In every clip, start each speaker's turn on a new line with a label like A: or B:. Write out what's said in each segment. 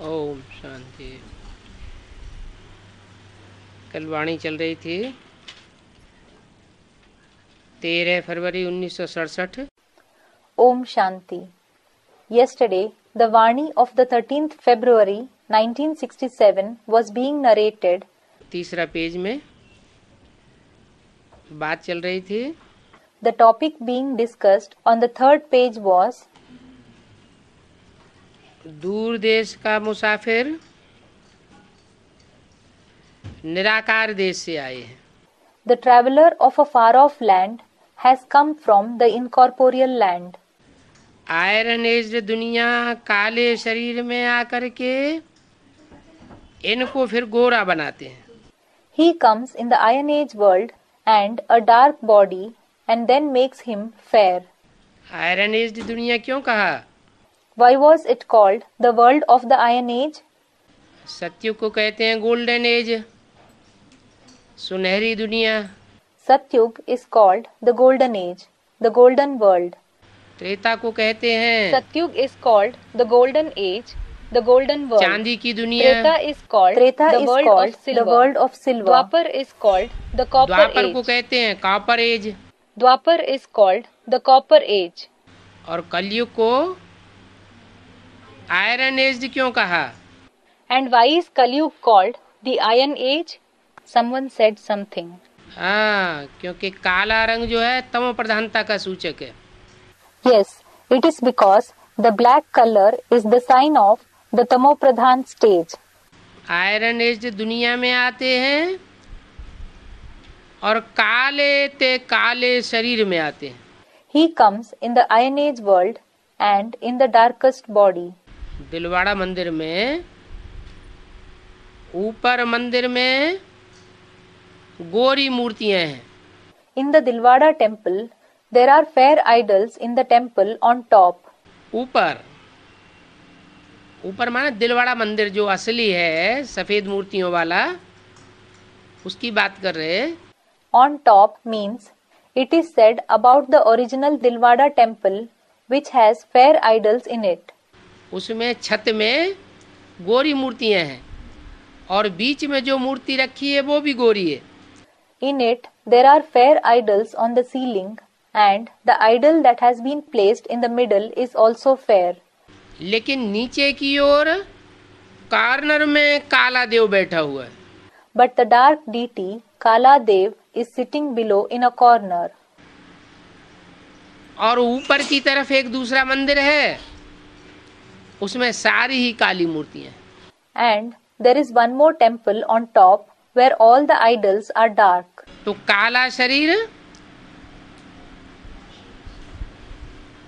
A: ओम शांति। कल वाणी चल रही थी 13 फरवरी 1967।
B: Om Shanti. Yesterday, the Vani of the 13th February 1967 was being narrated.
A: तीसरा पेज में बात चल रही थी।
B: The topic being discussed on the third page was
A: दूर देश का मुसाफिर निराकार देश से आए हैं।
B: the traveler of a far-off land has come from the incorporeal land.
A: Iron age दुनिया काले शरीर में आकर के इनको फिर गोरा बनाते हैं।
B: He comes in the Iron Age world and a dark body and then makes him fair.
A: Iron age दुनिया क्यों कहा?
B: Why was it called the world of the Iron Age?
A: सत्युग को कहते हैं गोल्डन एज, सुनहरी दुनिया।
B: Satyug is called the Golden Age, the Golden World.
A: Treta को कहते हैं
B: Satyug is called the Golden Age, the Golden World.
A: चांदी की दुनिया।
B: Treta is called the world of silver. Dwapar is called the copper
A: Dwapar
B: age.
A: को कहते हैं copper age.
B: Dwapar is called the copper age.
A: और कलयुग को iron age क्यों कहा?
B: And why is Kalyug called the Iron Age? Someone said something.
A: हाँ, क्योंकि काला रंग जो है तमो प्रधानता का सूचक है।
B: Yes, it is because the black color is the sign of the Tamo Pradhan stage.
A: Iron age दुनिया में आते हैं और काले ते काले शरीर में आते हैं।
B: He comes in the Iron Age world and in the darkest body.
A: Dilwara मंदिर में ऊपर मंदिर में गोरी मूर्तियां हैं।
B: In the Dilwada temple, there are fair idols in the temple on top.
A: ऊपर ऊपर माने दिलवाड़ा मंदिर जो असली है सफेद मूर्तियों वाला, उसकी बात कर रहे हैं।
B: On top means it is said about the original Dilwada temple which has fair idols in it.
A: उसमें छत में गोरी मूर्तियां हैं और बीच में जो मूर्ति रखी है वो भी गोरी है।
B: In it, there are fair idols on the ceiling and the idol that has been placed in the middle is also fair.
A: लेकिन नीचे की ओर कॉर्नर में काला देव बैठा हुआ है।
B: But the dark deity, Kala Dev, is sitting below in a corner.
A: और ऊपर की तरफ एक दूसरा मंदिर है, उसमें सारी ही काली मूर्तियां हैं।
B: And there is one more temple on top where all the idols are dark.
A: तो काला शरीर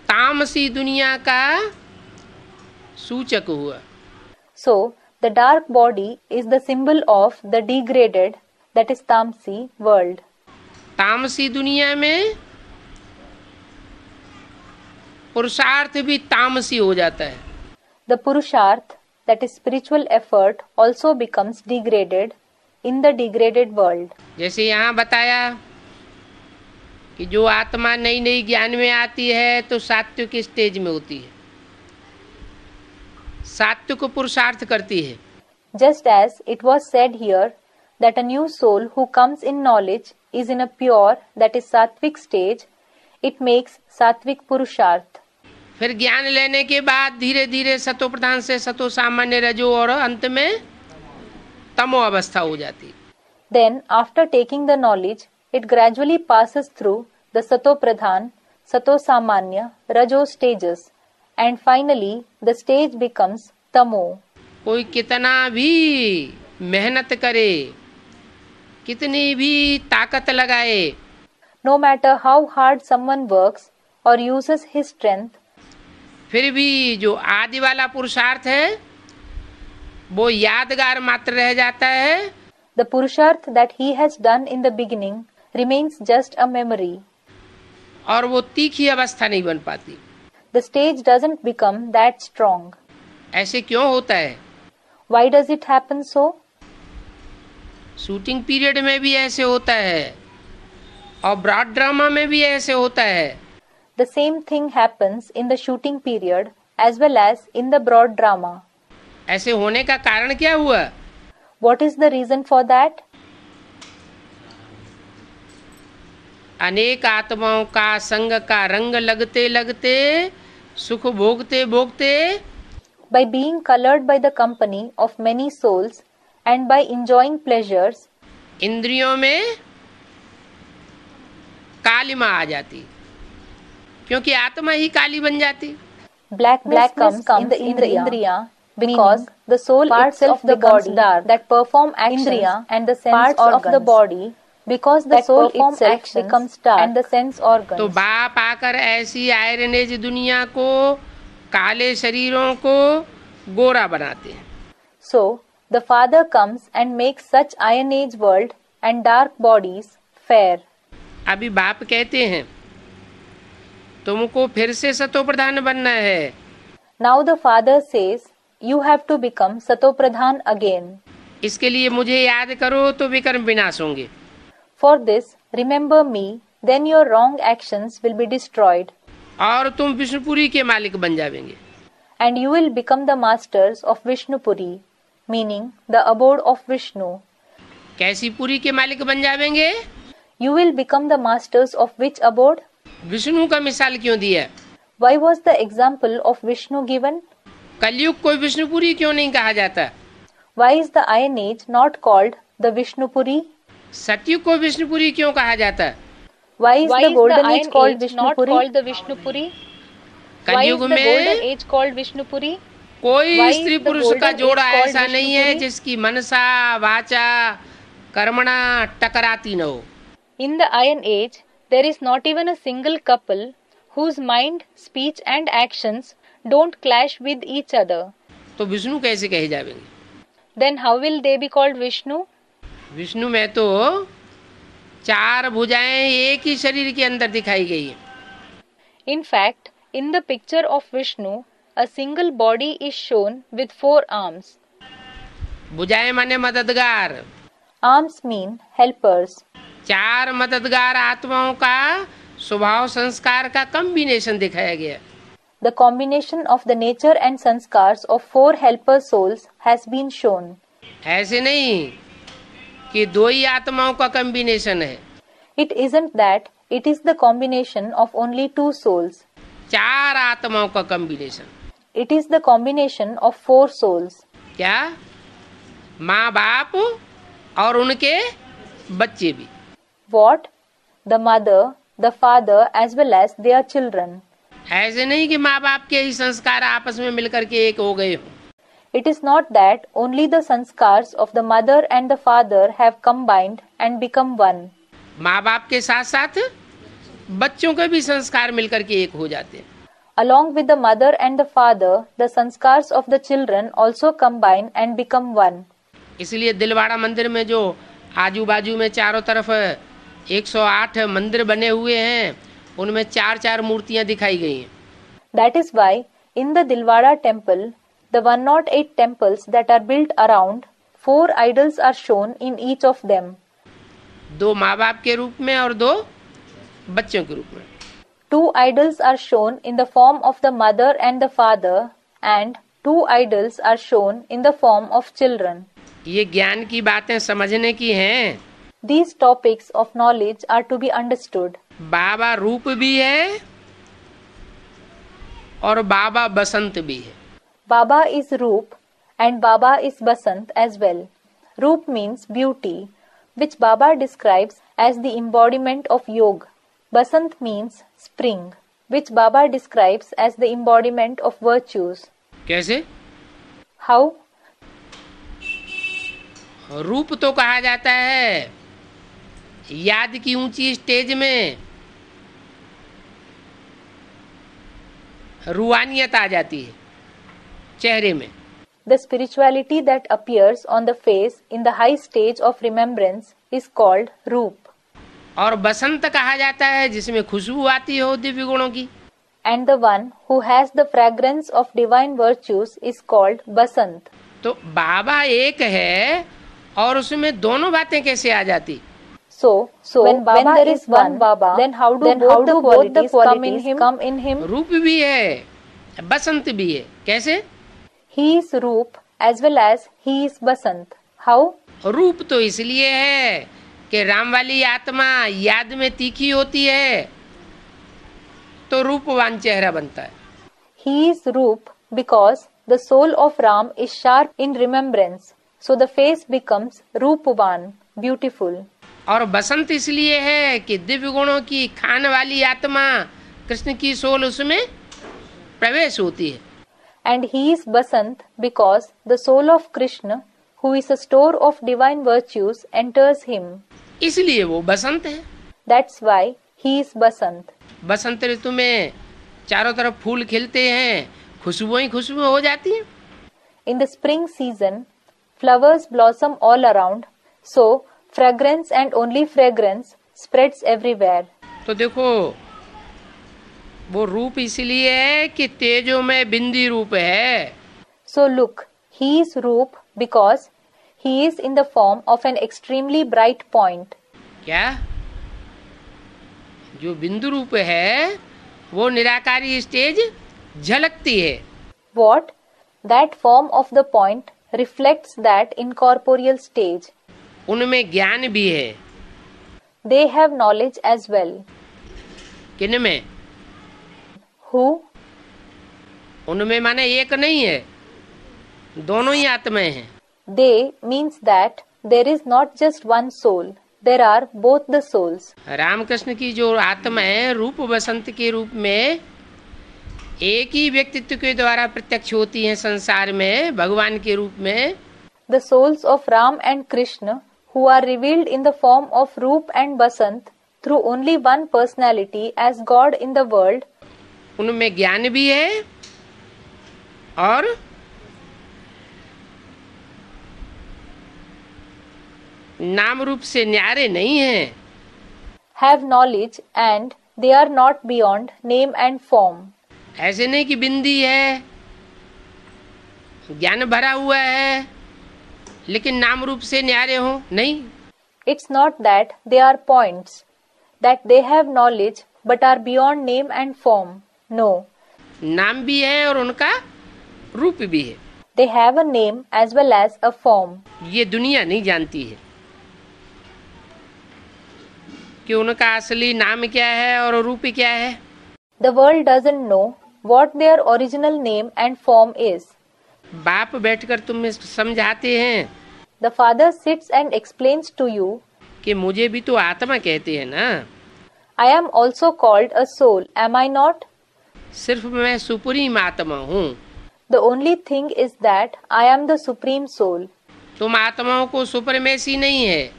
A: तामसी दुनिया का सूचक हुआ।
B: So, the dark body is the symbol of the degraded, that is Tamsi world.
A: तामसी दुनिया में पुरुषार्थ भी तामसी हो जाता है।
B: The Purusharth, that is spiritual effort, also becomes degraded in the degraded world.
A: जैसे यहाँ बताया कि जो आत्मा नई नई ज्ञान में आती है तो सात्विक स्टेज में होती है, सात्विक पुरुषार्थ करती है।
B: Just as it was said here that a new soul who comes in knowledge is in a pure, that is Sattvic stage, it makes Sattvic Purusharth.
A: फिर ज्ञान लेने के बाद धीरे धीरे सतो प्रधान से सतो सामान्य रजो और अंत में तमो अवस्था हो जाती।
B: Then, after taking the knowledge, it gradually passes through the Sato Pradhan, Sato Samanya, Rajo stages, and finally the stage becomes Tamo.
A: कोई कितना भी मेहनत करे, कितनी भी ताकत लगाए,
B: No matter how hard someone works or uses his strength,
A: फिर भी जो आदि वाला पुरुषार्थ है वो यादगार मात्र रह जाता है।
B: the Purusharth that he has done in the beginning remains just a memory.
A: और वो तीखी अवस्था नहीं बन पाती।
B: The stage doesn't become that strong.
A: ऐसे क्यों होता है?
B: Why does it happen so?
A: Shooting period में भी ऐसे होता है और ब्रॉड ड्रामा में भी ऐसे होता है।
B: The same thing happens in the shooting period as well as in the broad drama.
A: ऐसे होने का कारण क्या हुआ?
B: What is the reason for that?
A: अनेक आत्माओं का संग का रंग लगते लगते, सुख भोगते भोगते,
B: By being colored by the company of many souls and by enjoying pleasures,
A: इंद्रियों में कालिमा आ जाती, क्योंकि आत्मा ही काली बन जाती।
B: blackness comes in the indriya because the soul itself of the body that perform actions and the sense organs of the body because the soul itself becomes dark and the sense organs.
A: तो बाप आकर ऐसी iron age दुनिया को, काले शरीरों को गोरा बनाते हैं।
B: So the Father comes and makes such iron age world and dark bodies fair.
A: अभी बाप कहते हैं तुमको फिर से सतो प्रधान बनना है।
B: Now the Father says you have to become Sato Pradhan again.
A: इसके लिए मुझे याद करो तो विकर्म विनाश होंगे।
B: For this remember me, then your wrong actions will be destroyed.
A: और तुम विष्णुपुरी के मालिक बन जाएंगे।
B: And you will become the masters of Vishnupuri, meaning the abode of Vishnu.
A: कैसी पुरी के मालिक बन जाएंगे?
B: You will become the masters of which abode?
A: Vishnu का मिसाल क्यों दिया?
B: Why was the example of Vishnu given?
A: कलयुग को विष्णुपुरी क्यों नहीं कहा जाता?
B: Why is the Iron Age not called the Vishnupuri?
A: सतयुग को विष्णुपुरी क्यों कहा जाता?
B: Why is the Golden Age called Vishnupuri? Not called the Vishnupuri?
A: कलयुग में
B: Golden Age called Vishnupuri?
A: कोई स्त्री पुरुष का जोड़ा ऐसा नहीं है जिसकी मनसा वाचा कर्मणा टकराती न हो।
B: In the Iron Age, there is not even a single couple whose mind, speech and actions don't clash with each other.
A: तो विष्णु कैसे कहे जाएंगे?
B: Then how will they be called Vishnu?
A: Vishnu में तो 4 भुजाएं एक ही शरीर के अंदर दिखाई गई है।
B: In fact, in the picture of Vishnu, a single body is shown with 4 arms.
A: भुजाएं माने मददगार।
B: Arms mean helpers.
A: 4 मददगार आत्माओं का स्वभाव संस्कार का कॉम्बिनेशन दिखाया गया।
B: The combination of the nature and sanskars of 4 helper souls has been shown.
A: ऐसे नहीं कि 2 ही आत्माओं का कॉम्बिनेशन है।
B: It isn't that it is the combination of only 2 souls.
A: 4 आत्माओं का combination.
B: It is the combination of 4 souls.
A: क्या? माँ बाप और उनके बच्चे भी।
B: What? The mother, the father as well as their children.
A: ऐसे नहीं कि माँ बाप के ही संस्कार आपस में मिलकर के एक हो गए हो।
B: It is not that only the sanskars of the mother and the father have combined and become one.
A: माँ बाप के साथ साथ बच्चों के भी संस्कार मिलकर के एक हो जाते हैं।
B: Along with the mother and the father, the sanskars of the children also combine and become one.
A: इसलिए दिलवाड़ा मंदिर में जो आजू बाजू में चारों तरफ 108 मंदिर बने हुए हैं, उनमें 4-4 मूर्तियां दिखाई गई हैं।
B: That is why in the Dilwara temple, the 108 temples that are built around, 4 idols are shown in each of them.
A: 2 माँ बाप के रूप में और 2 बच्चों के रूप में।
B: 2 idols are shown in the form of the mother and the father, and 2 idols are shown in the form of children.
A: ये ज्ञान की बातें समझने की हैं।
B: These topics of knowledge are to be understood.
A: बाबा रूप भी है और बाबा बसंत भी है।
B: Baba is Roop and Baba is Basant as well. Roop means beauty, which Baba describes as the embodiment of yoga. Basant means spring, which Baba describes as the embodiment of virtues.
A: कैसे?
B: How?
A: रूप तो कहा जाता है याद की ऊंची stage में रूहानियत आ जाती है चेहरे में।
B: The spirituality that appears on the face in the high stage of remembrance is called Roop.
A: और बसंत कहा जाता है जिसमें खुशबू आती हो दिव्य गुणों की।
B: And the one who has the fragrance of divine virtues is called Basant.
A: तो बाबा एक है और उसमें दोनों बातें कैसे आ जाती?
B: So when there is one Baba, then how do both the qualities come in him?
A: रूप भी है, बसंत भी है। कैसे?
B: He is Roop as well as he is Basant. How?
A: रूप तो इसलिए है कि राम वाली आत्मा याद में तीखी होती है तो रूपवान चेहरा बनता है।
B: He is Roop because the soul of Ram is sharp in remembrance, so the face becomes Roopavan, beautiful.
A: और बसंत इसलिए है कि दिव्य गुणों की खान वाली आत्मा कृष्ण की सोल उसमें प्रवेश होती है।
B: And he is Basant because the soul of Krishna, who is a store of divine virtues, enters him.
A: इसलिए वो बसंत है।
B: That's why he is Basant.
A: बसंत ऋतु में चारों तरफ फूल खिलते हैं, खुशबू ही खुशबू हो जाती है।
B: In the spring season, flowers blossom all around, so fragrance and only fragrance spreads everywhere.
A: तो देखो वो रूप इसलिए है कि तेजो में बिंदी रूप है।
B: So look, he is Roop because he is in the form of an extremely bright point.
A: क्या? जो बिंदु रूप है वो निराकारी स्टेज झलकती है।
B: What? That form of the point reflects that incorporeal stage.
A: उनमें ज्ञान भी है।
B: They have knowledge as well.
A: किन में?
B: Who?
A: उनमें माने एक नहीं है, दोनों ही आत्माएं हैं।
B: They means that there is not just one soul. There are both the souls.
A: Ramakrishna की जो आत्मा है रूप बसंत के रूप में एक ही व्यक्तित्व के द्वारा प्रत्यक्ष होती है संसार में भगवान के रूप में।
B: The souls of Ram and Krishna, who are revealed in the form of Roop and Basant through only one personality as God in the world,
A: उनमें ज्ञान भी है और नाम रूप से न्यारे नहीं है।
B: have knowledge and they are not beyond name and form.
A: ऐसे नहीं कि बिंदी है, ज्ञान भरा हुआ है लेकिन नाम रूप से न्यारे हो, नहीं।
B: It's not that they are points, that they have knowledge but are beyond name and form. No.
A: नाम भी है और उनका रूप भी है।
B: They have a name as well as a form.
A: ये दुनिया नहीं जानती है कि उनका असली नाम क्या है और रूप क्या है।
B: The world doesn't know what their original name and form is.
A: बाप बैठकर तुम्हें समझाते हैं
B: The father sits and explains to you,
A: कि मुझे भी तो आत्मा कहते हैं ना।
B: I am also called a soul, am I not?
A: सिर्फ मैं सुप्रीम आत्मा हूँ।
B: The only thing is that I am the supreme soul.
A: तुम आत्माओं को सुपरमेसी नहीं है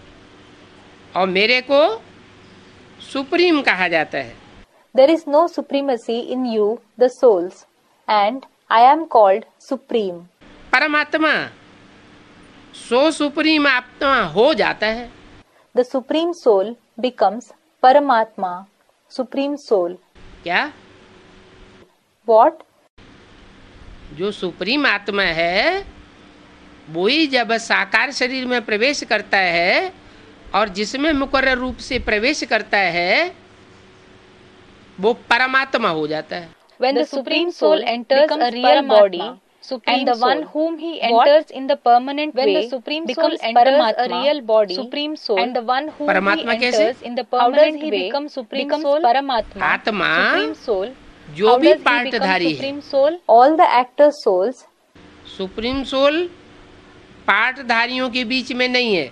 A: और मेरे को सुप्रीम कहा जाता है।
B: There is no supremacy in you, the souls, and I am called supreme.
A: परमात्मा सो सुप्रीम आत्मा हो जाता है।
B: The supreme soul becomes Paramatma, supreme soul.
A: क्या?
B: What?
A: जो सुप्रीम आत्मा है वही जब साकार शरीर में प्रवेश करता है और जिसमें मुकर्रर रूप से प्रवेश करता है वो परमात्मा हो जाता है।
B: When the supreme soul enters a real body, and the one whom he enters in the permanent way, when the supreme soul enters a real body, supreme soul, and the one whom he enters in the permanent way becomes supreme soul, Paramatma,
A: आत्मा
B: supreme soul.
A: जो भी पार्टधारी है,
B: all the actor souls,
A: supreme soul पार्टधारियों के बीच में नहीं है।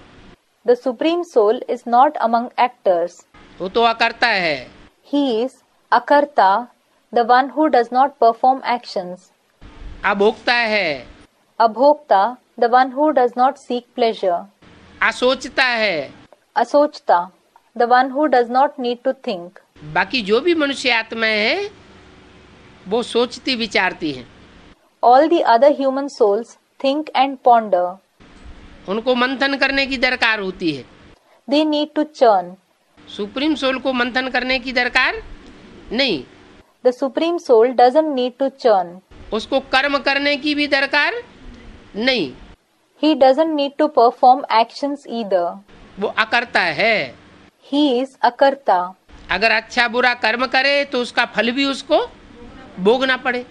B: The supreme soul is not among actors.
A: वो तो अकर्ता है।
B: He is Akarta, the one who does not perform actions.
A: अभोक्ता है।
B: Abhokta, the one who does not seek pleasure.
A: असोचता है।
B: Asochta, the one who does not need to think.
A: बाकी जो भी मनुष्य आत्माएं हैं वो सोचती विचारती हैं।
B: All the other human souls think and ponder.
A: उनको मंथन करने की दरकार होती है।
B: They need to churn.
A: Supreme soul को मंथन करने की दरकार नहीं।
B: The supreme soul doesn't need to churn.
A: उसको कर्म करने की भी दरकार नहीं।
B: He doesn't need to perform actions either.
A: वो अकर्ता है।
B: He is Akarta.
A: अगर अच्छा बुरा कर्म करे तो उसका फल भी उसको भोगना पड़े।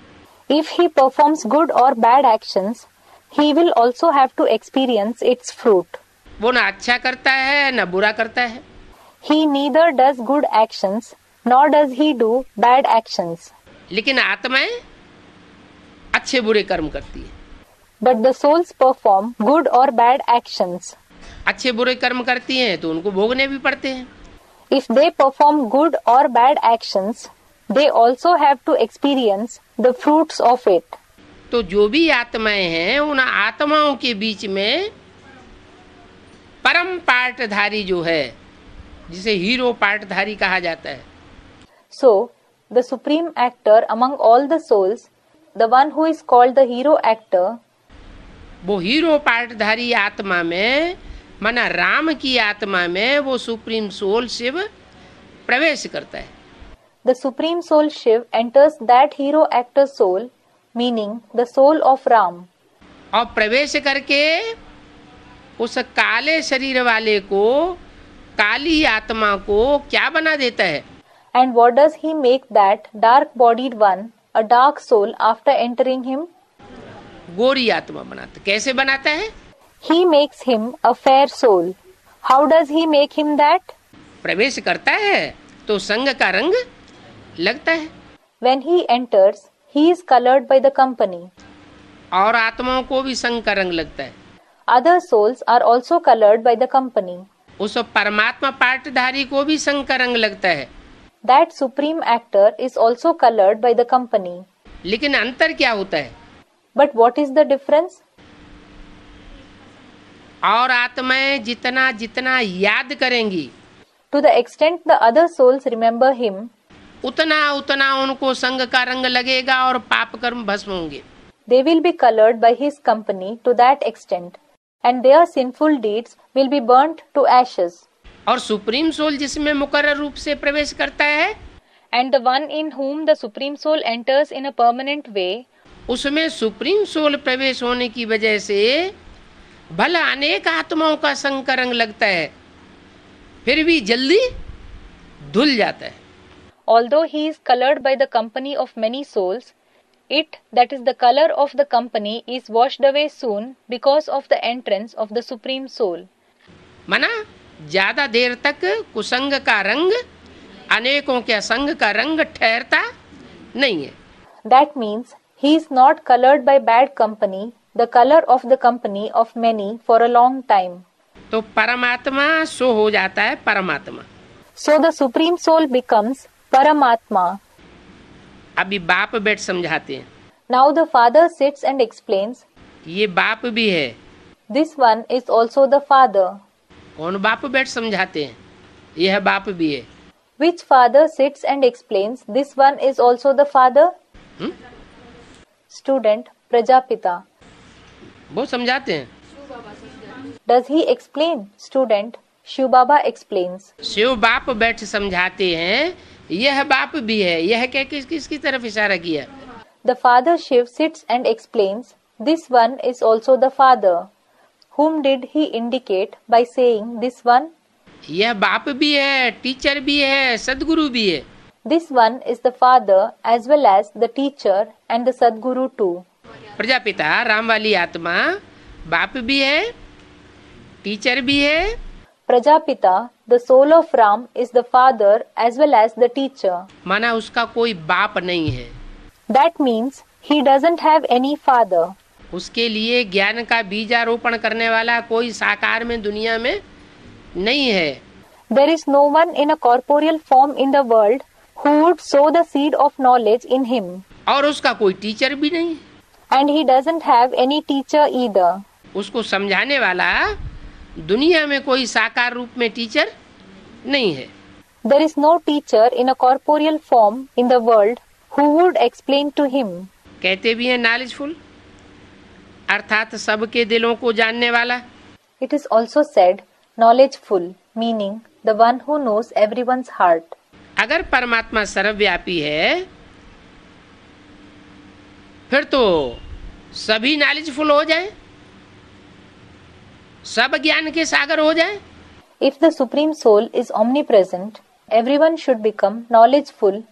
B: If he performs good or bad actions, he will also have to experience its fruit.
A: वो ना अच्छा करता है ना बुरा करता है.
B: He neither does good actions nor does he do bad actions.
A: लेकिन आत्माएं अच्छे बुरे कर्म करती है.
B: But the souls perform good or bad actions.
A: अच्छे बुरे कर्म करती हैं तो उनको भोगने भी पड़ते हैं.
B: If they perform good or bad actions, they also have to experience the fruits of it.
A: तो जो भी आत्माएं हैं उन आत्माओं के बीच में परम पार्टधारी जो है, जिसे हीरो पार्टधारी कहा जाता है,
B: So, the supreme actor among all the souls, the one who is called the hero actor,
A: वो हीरो पार्टधारी आत्मा में माना राम की आत्मा में वो सुप्रीम सोल शिव प्रवेश करता है.
B: the supreme soul Shiv enters that hero actor soul, meaning the soul of Ram.
A: और प्रवेश करके उस काले शरीर वाले को, काली आत्मा को क्या बना देता है?
B: And what does he make that dark-bodied one, a dark soul, after entering him?
A: गोरी आत्मा बनाता. कैसे बनाता है?
B: He makes him a fair soul. How does he make him that?
A: प्रवेश करता है तो संग का रंग लगता है.
B: When he enters, he is colored by the company.
A: और आत्माओं को भी संग का रंग लगता है.
B: Other souls are also colored by the company.
A: उस परमात्मा पार्टधारी को भी संग का रंग लगता है.
B: That supreme actor is also colored by the company.
A: लेकिन अंतर क्या होता है?
B: But what is the difference?
A: और आत्माएं जितना जितना याद करेंगी
B: To the extent the other souls remember him,
A: उतना उतना उनको संग का रंग लगेगा और पाप कर्म भस्म होंगे.
B: they will be colored by his company to that extent, and their sinful deeds will be burnt to ashes.
A: और सुप्रीम सोल जिसमें मुकर्रर रूप से प्रवेश करता है,
B: And the one in whom the supreme soul enters in a permanent way,
A: उसमें supreme soul प्रवेश होने की वजह से भला अनेक आत्माओं का संग का रंग लगता है, फिर भी जल्दी धुल जाता है.
B: although he is colored by the company of many souls, it, that is the color of the company, is washed away soon because of the entrance of the supreme soul.
A: मना ज्यादा देर तक कुसंग का रंग अनेकों के असंग का रंग ठहरता नहीं है.
B: That means he is not colored by bad company, the color of the company of many, for a long time.
A: तो परमात्मा सो हो जाता है परमात्मा.
B: So the supreme soul becomes Paramatma.
A: अभी बाप बैठ समझाते हैं.
B: Now the father sits and explains,
A: ये बाप भी है.
B: this one is also the father.
A: कौन बाप बैठ समझाते हैं? यह बाप भी है.
B: Which father sits and explains, this one is also the father? Student Prajapita.
A: वो समझाते हैं.
B: Does he explain? Student Shiv Baba explains.
A: Shiv बाप बैठ समझाते हैं. यह बाप भी है. यह क्या किसकी तरफ इशारा किया?
B: The father Shiv sits and explains, this one is also the father. Whom did he indicate by saying this one?
A: यह बाप भी है, टीचर भी है, सदगुरु भी है.
B: This one is the father as well as the teacher and the Sadguru too.
A: Prajapita Ram वाली आत्मा बाप भी है, टीचर भी है.
B: Prajapita, the soul of Ram, is the father as well as the teacher.
A: माना उसका कोई बाप नहीं है.
B: That means he doesn't have any father.
A: उसके लिए ज्ञान का बीजारोपण करने वाला कोई साकार में दुनिया में नहीं है.
B: There is no one in a corporeal form in the world who would sow the seed of knowledge in him.
A: और उसका कोई टीचर भी नहीं है.
B: And he doesn't have any teacher either.
A: उसको समझाने वाला दुनिया में कोई साकार रूप में टीचर नहीं है.
B: There is no teacher in a corporeal form in the world who would explain to him.
A: कहते भी हैं नॉलेजफुल, अर्थात सबके दिलों को जानने वाला.
B: It is also said knowledgeful, meaning the one who knows everyone's heart.
A: अगर परमात्मा सर्वव्यापी है फिर तो सभी नॉलेजफुल हो जाएं, सब ज्ञान के सागर हो जाएं.
B: If the Supreme Soul is omnipresent, everyone should become knowledgeful,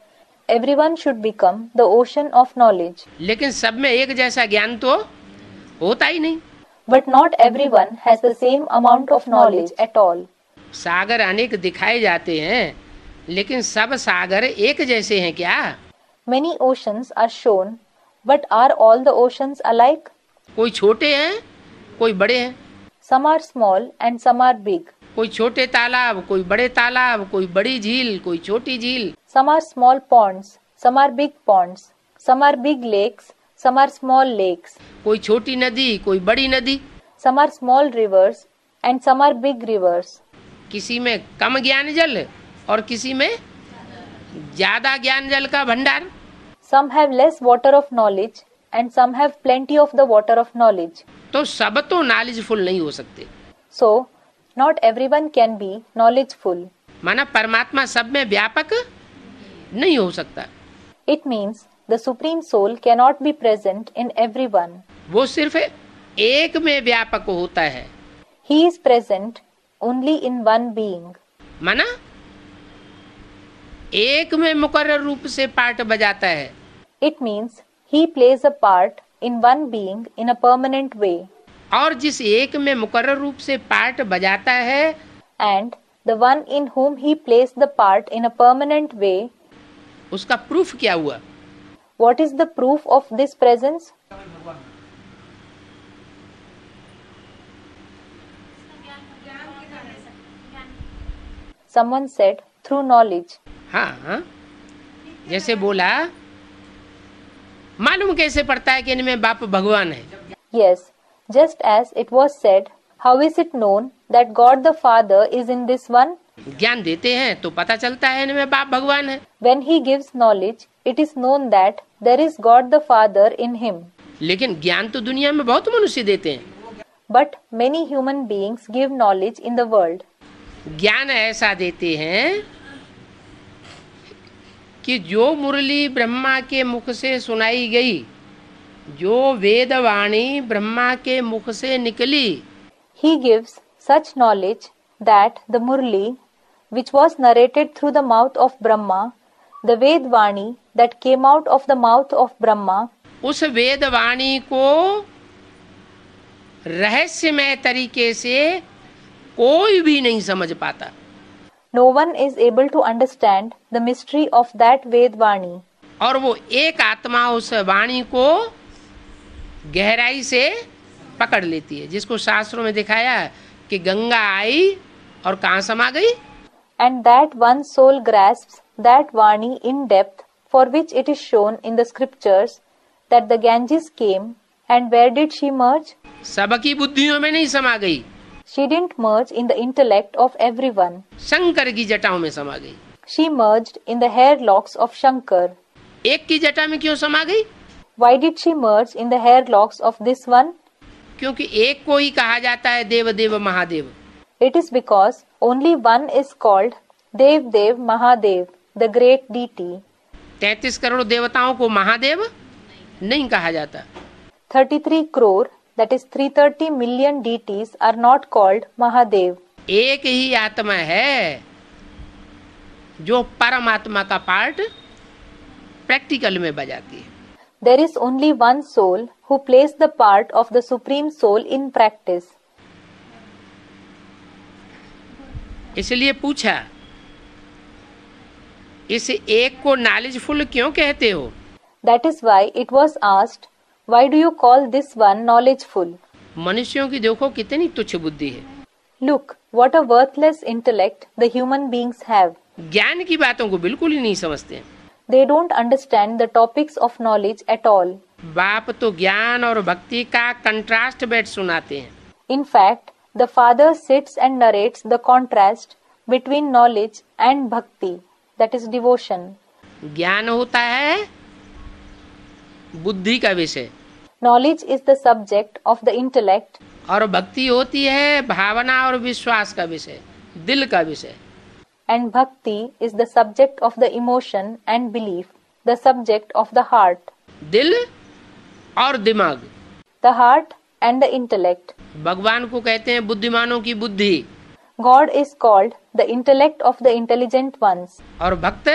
B: everyone should become the ocean of knowledge.
A: लेकिन सब में एक जैसा ज्ञान तो होता ही नहीं।
B: But not everyone has the same amount of knowledge at all.
A: सागर अनेक दिखाए जाते हैं, लेकिन सब सागर एक जैसे हैं क्या?
B: Many oceans are shown, but are all the oceans alike?
A: कोई छोटे हैं, कोई बड़े हैं।
B: Some are small and some are big.
A: कोई छोटे तालाब, कोई बड़े तालाब, कोई बड़ी झील, कोई छोटी झील।
B: Some are small ponds, some are big ponds. Some are big lakes, some are small lakes.
A: कोई छोटी नदी, कोई बड़ी नदी।
B: Some are small rivers and some are big rivers.
A: किसी में कम ज्ञान जल और किसी में ज्यादा ज्ञान जल का भंडार।
B: Some have less water of knowledge and some have plenty of the water of knowledge.
A: तो सब तो नॉलेजफुल नहीं हो सकते।
B: So, not everyone can be knowledgeful.
A: माना परमात्मा सब में व्यापक नहीं हो सकता।
B: It means the Supreme Soul cannot be present in everyone.
A: वो सिर्फ एक में व्यापक होता है।
B: He is present only in one being.
A: माना एक में मुकर्रर रूप से पार्ट बजाता है।
B: It means he plays a part in one being in a permanent way.
A: और जिस एक में मुकर्रर रूप से पार्ट बजाता है,
B: And the one in whom he plays the part in a permanent way,
A: उसका प्रूफ क्या हुआ?
B: what is the proof of this presence? Someone said, through knowledge.
A: हाँ, जैसे बोला, मालूम कैसे पड़ता है कि इनमें बाप भगवान है?
B: Yes, just as it was said, how is it known that God the Father is in this one?
A: ज्ञान देते हैं तो पता चलता है इनमें बाप भगवान है।
B: When he gives knowledge, it is known that there is God the Father in him.
A: लेकिन ज्ञान तो दुनिया में बहुत मनुष्य देते हैं।
B: But many human beings give knowledge in the world.
A: ज्ञान ऐसा देते हैं कि जो मुरली ब्रह्मा के मुख से सुनाई गई, जो वेदवाणी ब्रह्मा के मुख से निकली,
B: He gives such knowledge that the Murli, which was narrated through the mouth of Brahma, the Vedvani that came out of the mouth of Brahma,
A: उस वेदवाणी को रहस्यमय तरीके से कोई भी नहीं समझ पाता।
B: no one is able to understand the mystery of that Vedvani.
A: और वो एक आत्मा उस वाणी को गहराई से पकड़ लेती है, जिसको शास्त्रों में दिखाया है कि गंगा आई और कहाँ समा गई।
B: And that one soul grasps that Vani in depth, for which it is shown in the scriptures that the Ganges came, and where did she merge?
A: सबकी बुद्धियों में नहीं समा गई,
B: She didn't merge in the intellect of everyone.
A: Shankar की जटाओं में समा गई।
B: She merged in the hair locks of Shankar.
A: एक की जटा में क्यों समा गई?
B: Why did she merge in the hair locks of this one?
A: क्योंकि एक को ही कहा जाता है देव देव Mahadev.
B: It is because only one is called Dev Dev Mahadev, the great deity.
A: 33 crore देवताओं को महादेव नहीं कहा जाता।
B: 33 crore, that is 330 million deities, are not called Mahadev.
A: एक ही आत्मा है जो परमात्मा का पार्ट प्रैक्टिकल में बजाती है।
B: There is only one soul who plays the part of the Supreme Soul in practice.
A: इसलिए पूछा, इस एक को नॉलेजफुल क्यों कहते हो?
B: That is why it was asked, why do you call this one knowledgeful?
A: मनुष्यों की देखो कितनी तुच्छ बुद्धि है।
B: Look, what a worthless intellect the human beings have.
A: ज्ञान की बातों को बिल्कुल ही नहीं समझते।
B: They don't understand the topics of knowledge at all.
A: बाप तो ज्ञान और भक्ति का कंट्रास्ट बैठ सुनाते हैं।
B: In fact, the father sits and narrates the contrast between knowledge and bhakti, that is devotion.
A: ज्ञान होता है बुद्धि का विषय,
B: Knowledge is the subject of the intellect,
A: और भक्ति होती है भावना और विश्वास का विषय, दिल का विषय।
B: and bhakti is the subject of the emotion and belief, the subject of the heart.
A: दिल और दिमाग।
B: The heart and the intellect.
A: भगवान को कहते हैं बुद्धिमानों की बुद्धि,
B: God is called the intellect of the intelligent ones,
A: और भक्त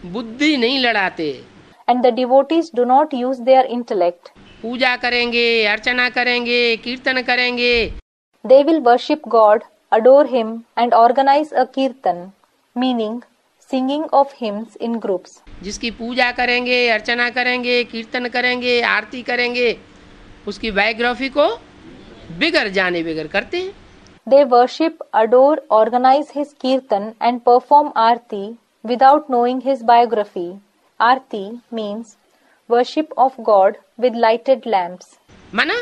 A: बुद्धि नहीं लड़ाते,
B: and the devotees do not use their intellect.
A: पूजा करेंगे, अर्चना करेंगे, कीर्तन करेंगे।
B: They will worship God, adore Him, and organize a kirtan, meaning singing of hymns in groups.
A: जिसकी पूजा करेंगे, अर्चना करेंगे, कीर्तन करेंगे, आरती करेंगे, उसकी बायोग्राफी को बिगड़ जाने बिगड़ करते हैं।
B: They worship, adore, organize his kirtan, and perform arti without knowing his biography. Arti means worship of God with lighted lamps.
A: माना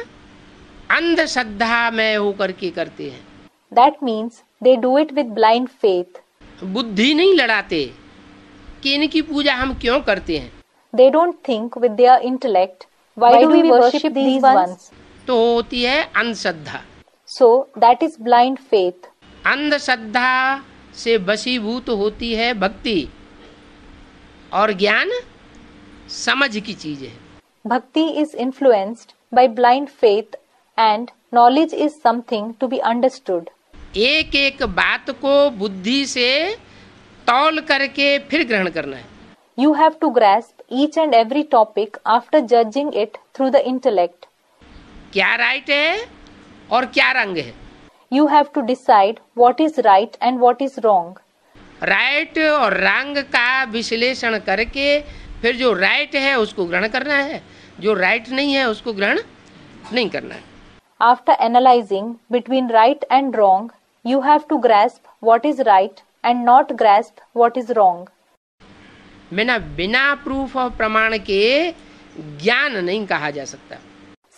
A: अंधश्रद्धा में होकर के करते हैं।
B: That means they do it with blind faith.
A: बुद्धि नहीं लड़ाते कि इनकी पूजा हम क्यों करते हैं।
B: They don't think with their intellect, why do we worship these ones?
A: तो होती है अंधश्रद्धा।
B: So that is blind faith.
A: अंधश्रद्धा से वशीभूत होती है भक्ति, और ज्ञान समझ की चीज है।
B: Bhakti is influenced by blind faith and knowledge is something to be understood.
A: एक एक बात को बुद्धि से तौल करके फिर ग्रहण करना है।
B: You have to grasp each and every topic after judging it through the intellect.
A: क्या राइट है और क्या रंग है।
B: You have to decide what is right and what is wrong.
A: Right और रंग का विश्लेषण करके फिर जो राइट है उसको ग्रहण करना है, जो राइट नहीं है उसको ग्रहण नहीं करना है।
B: After analyzing between right and wrong, you have to grasp what is right and not grasp what is wrong.
A: बिना प्रूफ और प्रमाण के ज्ञान नहीं कहा जा सकता।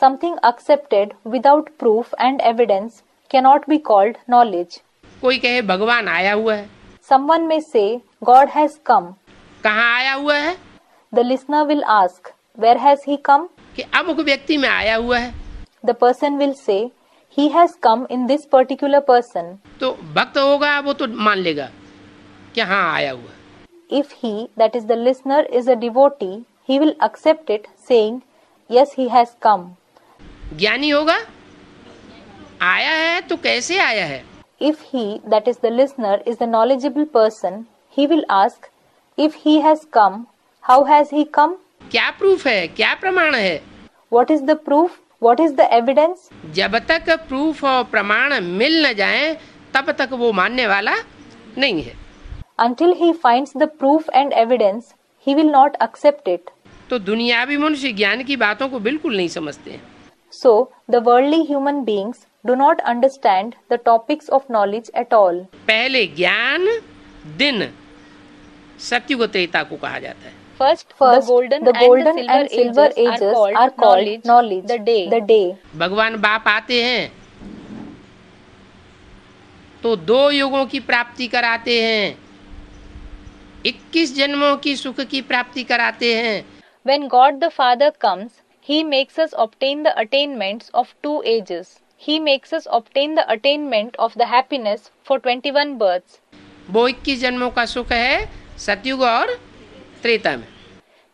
B: Something accepted without proof and evidence cannot be called knowledge.
A: कोई कहे भगवान आया हुआ है।
B: Someone may say God has come.
A: कहाँ आया हुआ है?
B: The listener will ask, where has he come?
A: कि अमुक व्यक्ति में आया हुआ है।
B: The person will say, he has come in this particular person.
A: तो भक्त होगा वो तो मान लेगा कि हाँ आया हुआ है।
B: If he, that is the listener, is a devotee, he will accept it saying, yes, he has come.
A: ज्ञानी होगा, आया है तो कैसे आया है।
B: If he, that is the listener, is the knowledgeable person, he will ask, if he has come, how has he come?
A: क्या proof है, क्या प्रमाण है।
B: What is the proof? What is the evidence?
A: जब तक प्रूफ और प्रमाण मिल न जाए तब तक वो मानने वाला नहीं है।
B: Until he finds the proof and evidence, he will not accept it.
A: तो दुनियावी मनुष्य ज्ञान की बातों को बिल्कुल नहीं समझते हैं।
B: So, the worldly human beings do not understand the topics of knowledge at all.
A: पहले ज्ञान दिन सत्युग त्रेता को कहा जाता है।
B: First, the golden and silver ages are called knowledge, the day.
A: भगवान बाप आते हैं तो 2 युगों की प्राप्ति कराते हैं, 21 जन्मों की सुख की प्राप्ति कराते हैं।
B: When God the Father comes, He makes us obtain the attainments of 2 ages. He makes us obtain the attainment of the happiness for 21 births.
A: वो 21 जन्मों का सुख है सतयुग और त्रेता में।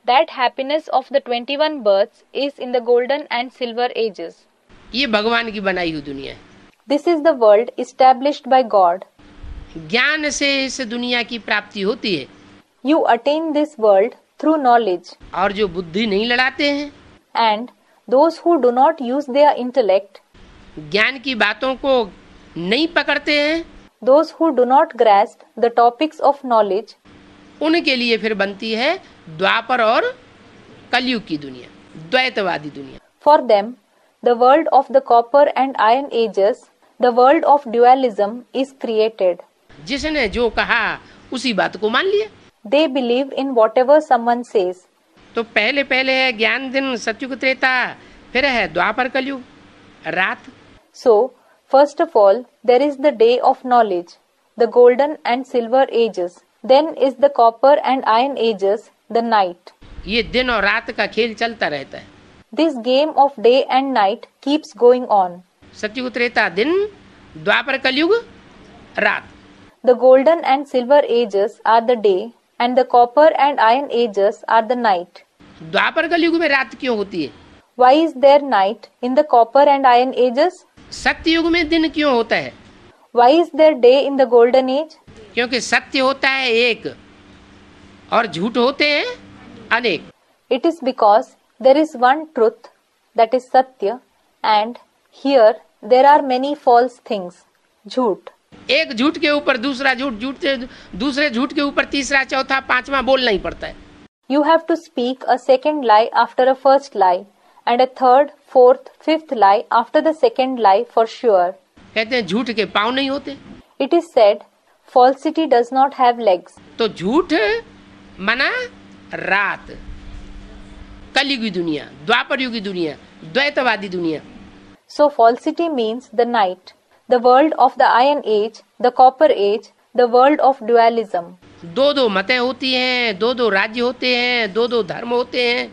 B: That happiness of the 21 births is in the golden and silver ages.
A: ये भगवान की बनाई हुई दुनिया है।
B: This is the world established by God.
A: ज्ञान से इस दुनिया की प्राप्ति होती है।
B: You attain this world through knowledge.
A: और जो बुद्धि नहीं लड़ाते हैं,
B: And those who do not use their intellect,
A: ज्ञान की बातों को नहीं पकड़ते हैं,
B: those who do not grasp the topics of knowledge,
A: उनके लिए फिर बनती है द्वापर और कलयुग की दुनिया, द्वैतवादी दुनिया।
B: For them, the world of the copper and iron ages, the world of dualism is created.
A: जिसने जो कहा उसी बात को मान लिया।
B: They believe in whatever someone says.
A: तो पहले पहले है ज्ञान दिन सतयुग त्रेता, फिर है द्वापर कलयुग रात।
B: So, first of all, there is the day of knowledge, the golden and silver ages. Then is the copper and iron ages, the night.
A: ये दिन और रात का खेल चलता रहता है।
B: This game of day and night keeps going on.
A: सतयुग त्रेता दिन, द्वापर कलयुग रात।
B: The golden and silver ages are the day, and the copper and iron ages are the night.
A: द्वापर कलयुग में रात क्यों होती है?
B: Why is there night in the copper and iron ages?
A: सत्ययुग में दिन क्यों होता है?
B: Why is there day in the golden age?
A: क्योंकि सत्य होता है एक और झूठ होते हैं अनेक।
B: It is because there is one truth, that is Satya, and here there are many false things, झूठ.
A: एक झूठ के ऊपर दूसरा झूठ, झूठ से दूसरे झूठ के ऊपर तीसरा, चौथा, पांचवा बोलना ही पड़ता है.
B: You have to speak a second lie after a first lie, and a third, fourth, fifth lie after the second lie for sure.
A: कहते हैं झूठ के पाँव नहीं होते.
B: It is said, falsity does not have legs.
A: तो झूठ मना रात, कलयुग की दुनिया, द्वापर युग की दुनिया, द्वैतवादी दुनिया.
B: So falsity means the night, the world of the iron age, the copper age, the world of dualism.
A: दो दो मतें होती हैं, दो दो राज्य होते हैं, दो दो धर्म होते हैं.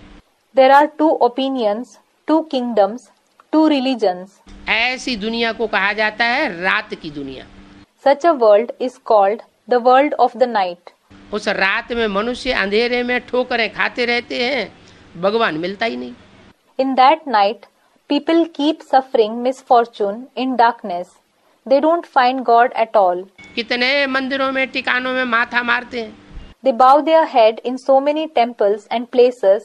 B: There are two opinions, two kingdoms, two religions.
A: ऐसी दुनिया को कहा जाता है रात की दुनिया.
B: Such a world is called the world of the night.
A: उस रात में मनुष्य अंधेरे में ठोकरें खाते रहते हैं, भगवान मिलता ही नहीं.
B: In that night, people keep suffering misfortune in darkness. They don't find God at all.
A: कितने मंदिरों में, टिकानों में माथा मारते हैं.
B: They bow their head in so many temples and places.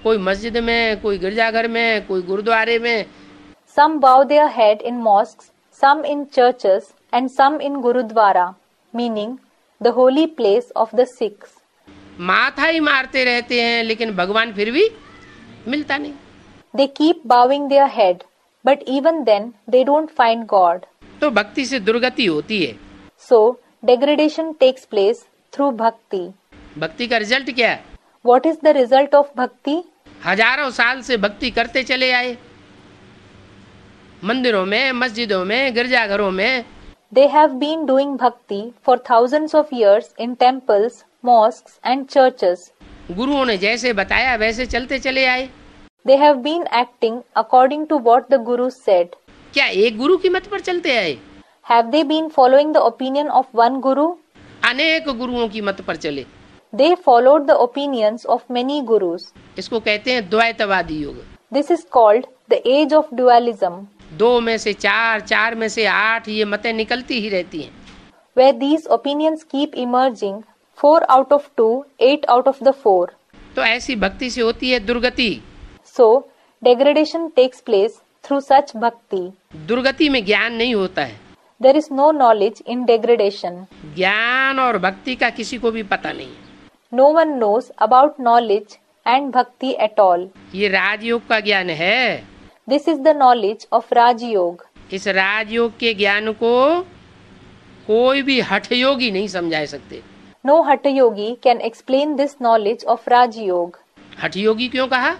A: कोई मस्जिद में, कोई गिरजाघर में, कोई गुरुद्वारे में.
B: Some bow their head in mosques, some in churches, and some in Gurudwara, meaning the holy place of the Sikhs.
A: माथा ही मारते रहते हैं, लेकिन भगवान फिर भी मिलता नहीं.
B: They keep bowing their head, but even then they don't find God.
A: तो भक्ति से दुर्गति होती है.
B: So, degradation takes place through bhakti.
A: भक्ति का रिजल्ट क्या है?
B: What is the result of bhakti?
A: हजारों साल से भक्ति करते चले आए, मंदिरों में, मस्जिदों में, गिरजाघरों में.
B: They have been doing bhakti for thousands of years in temples, mosques and churches.
A: गुरुओं ने जैसे बताया वैसे चलते चले आए.
B: They have been acting according to what the Guru said.
A: क्या एक गुरु की मत पर चलते आए?
B: Have they been following the opinion of one Guru?
A: अनेक गुरुओं की मत पर चले.
B: They followed the opinions of many Gurus.
A: इसको कहते हैं द्वैतवादी युग.
B: This is called the age of dualism,
A: दो में से चार, चार में से आठ, ये मतें निकलती ही रहती हैं.
B: where these opinions keep emerging, 4 out of 2, 8 out of the 4.
A: तो ऐसी भक्ति से होती है दुर्गति.
B: So, degradation takes place through such bhakti.
A: दुर्गति में ज्ञान नहीं होता है.
B: There is no knowledge in degradation.
A: ज्ञान और भक्ति का किसी को भी पता नहीं है.
B: No one knows about knowledge and bhakti at all.
A: ये राजयोग का ज्ञान है.
B: This is the knowledge of Raj Yoga.
A: इस राजयोग के ज्ञान को कोई भी हठ योगी नहीं समझा सकते.
B: No Hatha Yogi can explain this knowledge of Raj Yoga.
A: हठ योगी क्यों कहा?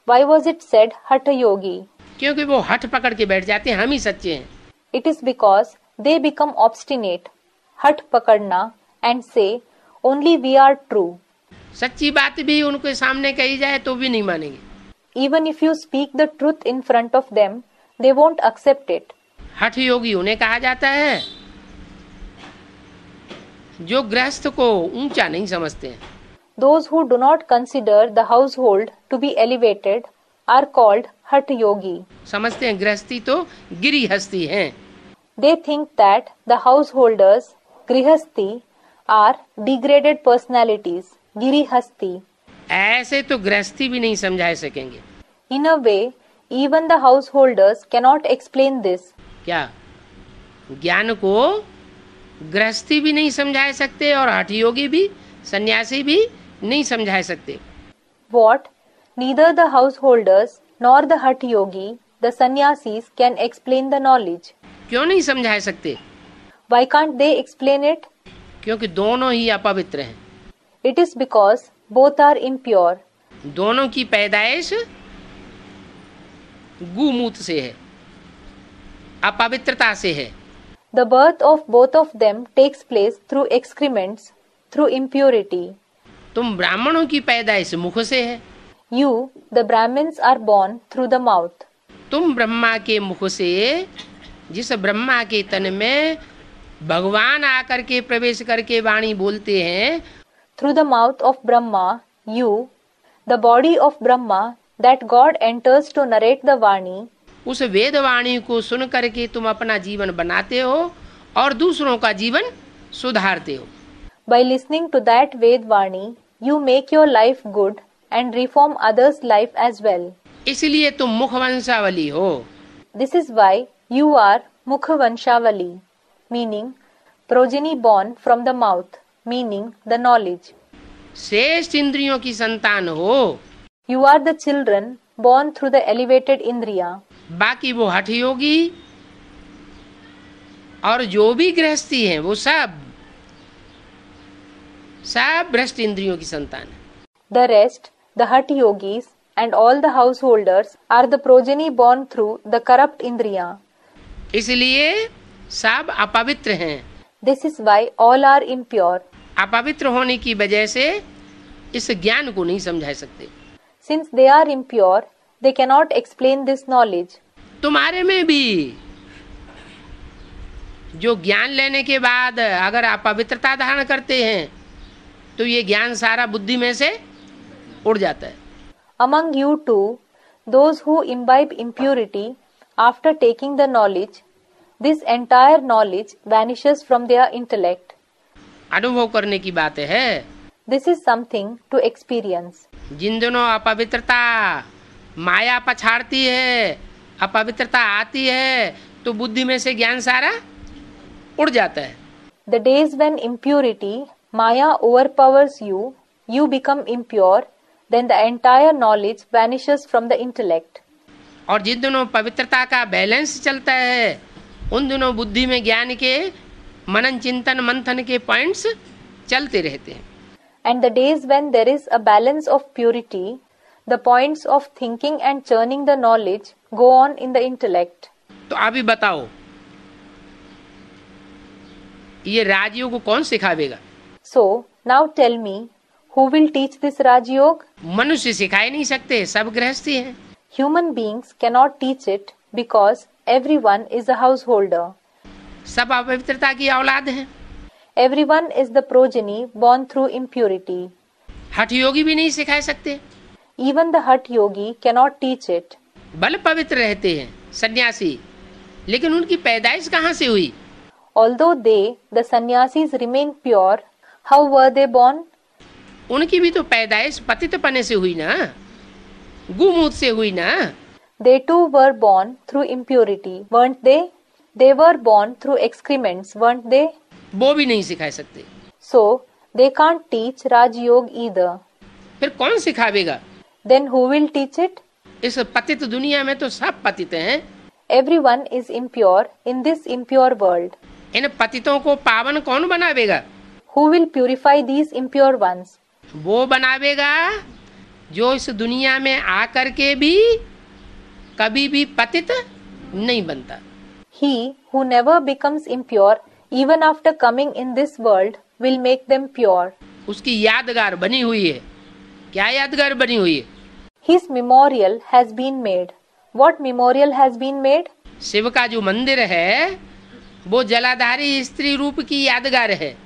B: Why was it said Hatha Yogi?
A: क्योंकि वो हठ पकड़ के बैठ जाते हैं, हम ही सच्चे हैं.
B: It is because they become obstinate, hat pakadna, and say, only we are true.
A: सच्ची बात भी उनके सामने कही जाए तो भी नहीं मानेंगे.
B: Even if you speak the truth in front of them, they won't accept it.
A: हठ योगी उन्हें कहा जाता है जो गृहस्थ को ऊंचा नहीं समझते हैं.
B: Those who do not consider the household to be elevated are called Hatha Yogi.
A: समझते हैं गृहस्थी तो गिरिहस्थी हैं.
B: They think that the householders, Grihasti, are degraded personalities, Girihasti.
A: ऐसे तो गृहस्थी भी नहीं समझा सकेंगे.
B: In a way, even the householders cannot explain this.
A: क्या ज्ञान को गृहस्थी भी नहीं समझा सकते और हठ योगी भी, सन्यासी भी नहीं समझा सकते.
B: What? Neither the householders nor the Hatha Yogi, the sannyasis, can explain the knowledge.
A: क्यों नहीं समझा सकते?
B: Why can't they explain it?
A: क्योंकि दोनों ही अपवित्र हैं.
B: It is because both are impure.
A: दोनों की पैदाइश गुमूत से है, अपवित्रता से है.
B: The birth of both of them takes place through excrements, through impurity.
A: तुम ब्राह्मणों की पैदाइश मुख से है.
B: You, the Brahmins, are born through the mouth.
A: तुम ब्रह्मा के मुख से, जिस ब्रह्मा के तन में भगवान आकर के प्रवेश करके वाणी बोलते हैं.
B: Through the mouth of Brahma, you, the body of Brahma, that God enters to narrate the Vani.
A: उस वेद वाणी को सुन करके तुम अपना जीवन बनाते हो और दूसरों का जीवन सुधारते हो.
B: By listening to that Ved Vani, you make your life good and reform others' life as well.
A: इसलिए तुम मुखवंशावली हो।
B: This is why you are Mukha-vanshavali, meaning progeny born from the mouth, meaning the knowledge.
A: श्रेष्ठ इंद्रियों की संतान हो।
B: You are the children born through the elevated Indriya.
A: बाकी वो हठ योगी और जो भी गृहस्थी हैं वो सब भ्रष्ट इंद्रियों की संतान है।
B: The rest, the Hatha yogis and all the householders are the progeny born through the corrupt Indriya.
A: इसलिए सब अपवित्र हैं।
B: This is why all are impure.
A: अपवित्र होने की वजह से इस ज्ञान को नहीं समझा सकते।
B: Since they are impure, they cannot explain this knowledge.
A: तुम्हारे में भी जो ज्ञान लेने के बाद अगर आप पवित्रता धारण करते हैं तो ये ज्ञान सारा बुद्धि में से उड़ जाता है।
B: Among you too, those who imbibe impurity after taking the knowledge, this entire knowledge vanishes from their intellect.
A: अनुभव करने की बात है।
B: This is something to experience.
A: जिन दिनों अपवित्रता माया पछाड़ती है, अपवित्रता आती है तो बुद्धि में से ज्ञान सारा उड़ जाता है।
B: The days when impurity, Maya overpowers you, you become impure, then the entire knowledge vanishes from the intellect.
A: और जिन दिनों पवित्रता का बैलेंस चलता है उन दिनों बुद्धि में ज्ञान के मनन चिंतन मंथन के पॉइंट्स चलते रहते हैं।
B: And the days when there is a balance of purity, the points of thinking and churning the knowledge go on in the intellect.
A: तो अभी बताओ ये राजयोग को कौन सिखावेगा?
B: So, now tell me, who will teach this Raj Yoga?
A: मनुष्य सिखा ही नहीं सकते, सब गृहस्थी हैं।
B: Human beings cannot teach it because everyone is a householder.
A: सब अपवित्रता की औलाद हैं।
B: Everyone is the progeny born through impurity.
A: हठ योगी भी नहीं सिखा सकते।
B: Even the Hatha yogi cannot teach it.
A: बल पवित्र रहते हैं सन्यासी, लेकिन उनकी पैदाइश कहाँ से हुई?
B: Although they, the sannyasis, remain pure, how were they born?
A: उनकी भी तो पैदाइश पतित पने से हुई ना, गुमूत से हुई ना।
B: They too were born through impurity, weren't they? They were born through excrements, weren't they?
A: वो भी नहीं सिखा सकते।
B: So, they can't teach Raj Yoga either.
A: फिर कौन सिखावेगा?
B: Then who will teach it?
A: इस पतित दुनिया में तो सब पतित हैं।
B: Everyone is impure in this impure world.
A: इन पतितों को पावन कौन बनावेगा?
B: Who will purify these impure ones?
A: वो बनावेगा जो इस दुनिया में आकर के भी कभी भी पतित नहीं बनता।
B: He who never becomes impure even after coming in this world will make them pure.
A: उसकी यादगार बनी हुई है। क्या यादगार बनी हुई है?
B: His memorial has been made. What memorial has been made?
A: Shiv का जो मंदिर है वो जलाधारी स्त्री रूप की यादगार है।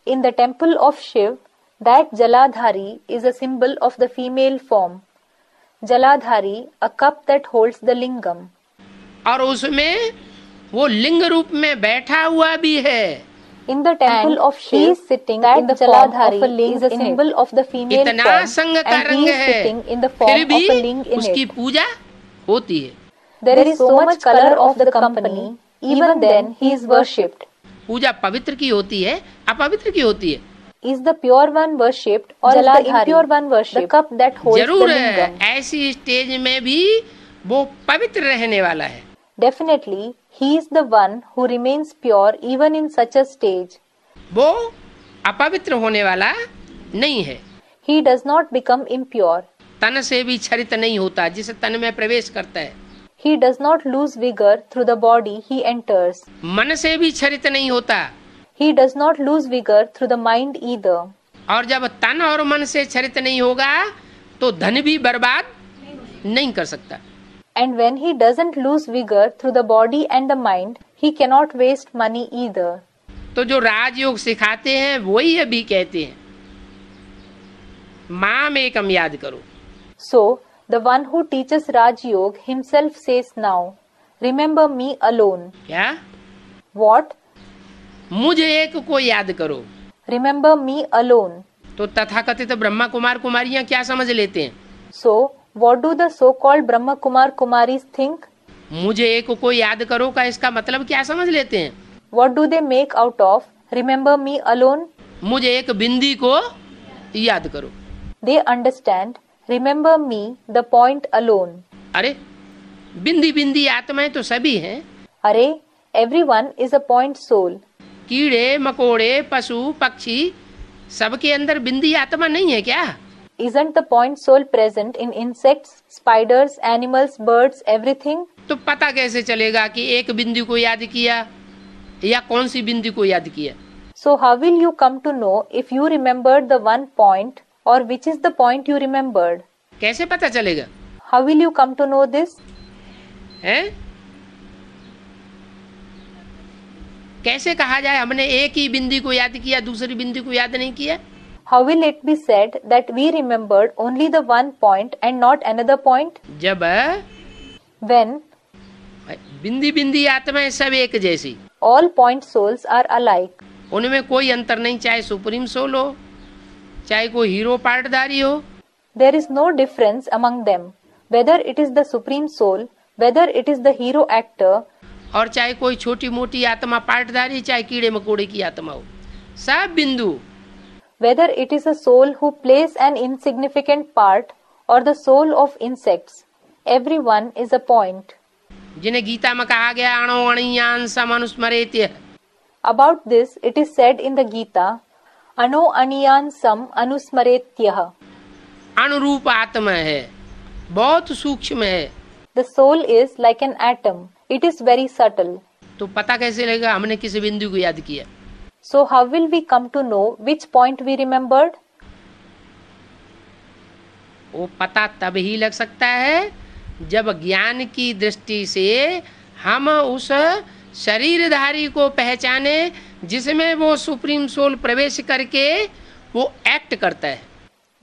B: In the temple of Shiv, that Jaladhari is a symbol of the female form. Jaladhari, a cup that holds the lingam.
A: और उसमें वो लिंग रूप में बैठा हुआ भी है।
B: In the temple of Shiv, he is sitting in the Jaladhari is a symbol of the female
A: इतना
B: form,
A: संग का
B: and
A: रंग
B: he is
A: है,
B: sitting in the
A: फिर
B: form
A: भी
B: of a ling in
A: उसकी
B: it.
A: पूजा होती है।
B: There is so much color of the company, even then he is worshipped.
A: पूजा पवित्र की होती है, अपवित्र की होती है।
B: Is the pure one worshipped or is the impure one worshipped? The cup that holds the
A: जरूर है,
B: lingam.
A: ऐसी स्टेज में भी वो पवित्र रहने वाला है।
B: Definitely, he is the one who remains pure even in such a stage.
A: वो अपवित्र होने वाला नहीं है।
B: He does not become impure.
A: तन से भी छरित नहीं होता, जिस तन में प्रवेश करता है।
B: He does not lose vigor through the body he enters.
A: मन से भी छरित नहीं होता।
B: He does not lose vigor through the mind either.
A: और जब तन और मन से छरित नहीं होगा तो धन भी बर्बाद नहीं कर सकता।
B: And when he doesn't lose vigor through the body and the mind, he cannot waste money either.
A: तो जो राजयोग सिखाते हैं वही अभी कहते हैं माम एकम याद करो।
B: So, the one who teaches Raj Yoga himself says now, remember me alone.
A: क्या?
B: What?
A: मुझे एक को याद करो।
B: Remember me alone.
A: तो तथाकथित ब्रह्मा कुमार कुमारियां क्या समझ लेते हैं?
B: So, What do the so-called Brahma Kumar Kumaris think?
A: मुझे एक को याद करो का इसका मतलब क्या समझ लेते हैं?
B: What do they make out of remember me alone?
A: मुझे एक बिंदी को याद करो।
B: They understand remember me the point alone.
A: अरे बिंदी बिंदी आत्माएं तो सभी हैं।
B: अरे everyone is a point soul.
A: कीड़े मकोड़े पशु पक्षी सबके अंदर बिंदी आत्मा नहीं है क्या?
B: Isn't the point soul present in insects, spiders, animals, birds, everything?
A: तो पता कैसे चलेगा कि एक बिंदी को याद किया या कौन सी बिंदी को याद किया?
B: So how will you come to know if you remembered the one point or which is the point you remembered?
A: कैसे पता चलेगा?
B: How will you come to know this?
A: हैं? कैसे कहा जाए हमने एक ही बिंदी को याद किया दूसरी बिंदी को याद नहीं किया?
B: How will it be said that we remembered only the one point and not another point?
A: जब
B: When
A: बिंदी बिंदी आत्माएं सब एक जैसी,
B: all point souls are alike.
A: उनमें कोई अंतर नहीं, चाहे सुप्रीम सोल हो चाहे कोई हीरो पार्टधारी हो।
B: There is no difference among them, whether it is the supreme soul, whether it is the hero actor,
A: और चाहे कोई छोटी मोटी आत्मा पार्टधारी चाहे कीड़े मकोड़े की आत्मा हो, सब बिंदु।
B: whether it is a soul who plays an insignificant part or the soul of insects, everyone is a point.
A: जिन्हें गीता में कहा गया अणो अणियान समनुस्मरेत्य।
B: About this it is said in the Gita, Ano aniyan sam anusmaretyah.
A: अनुरूप आत्मा है, बहुत सूक्ष्म है।
B: The soul is like an atom. It is very subtle.
A: तो पता कैसे लगेगा हमने किस बिंदु को याद किया?
B: So how will we come to know which point we remembered?
A: वो पता तब ही लग सकता है जब ज्ञान की दृष्टि से हम उस शरीरधारी को पहचाने जिसमें वो सुप्रीम सोल प्रवेश करके वो एक्ट करता है।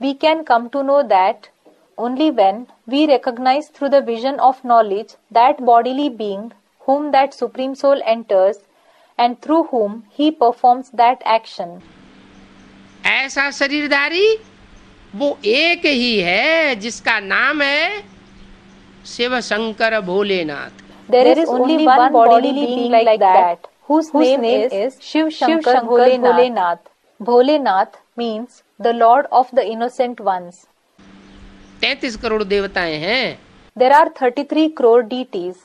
B: We can come to know that only when we recognize through the vision of knowledge that bodily being whom that supreme soul enters and through whom he performs that action.
A: ऐसा शरीरधारी वो एक ही है जिसका नाम है Shiv Shankar Bholenath.
B: There is only one bodily being like that, whose name is Shiv Shankar Bholenath. Bholenath means the Lord of the innocent ones.
A: 33 crore देवताएं हैं।
B: There are 33 crore deities.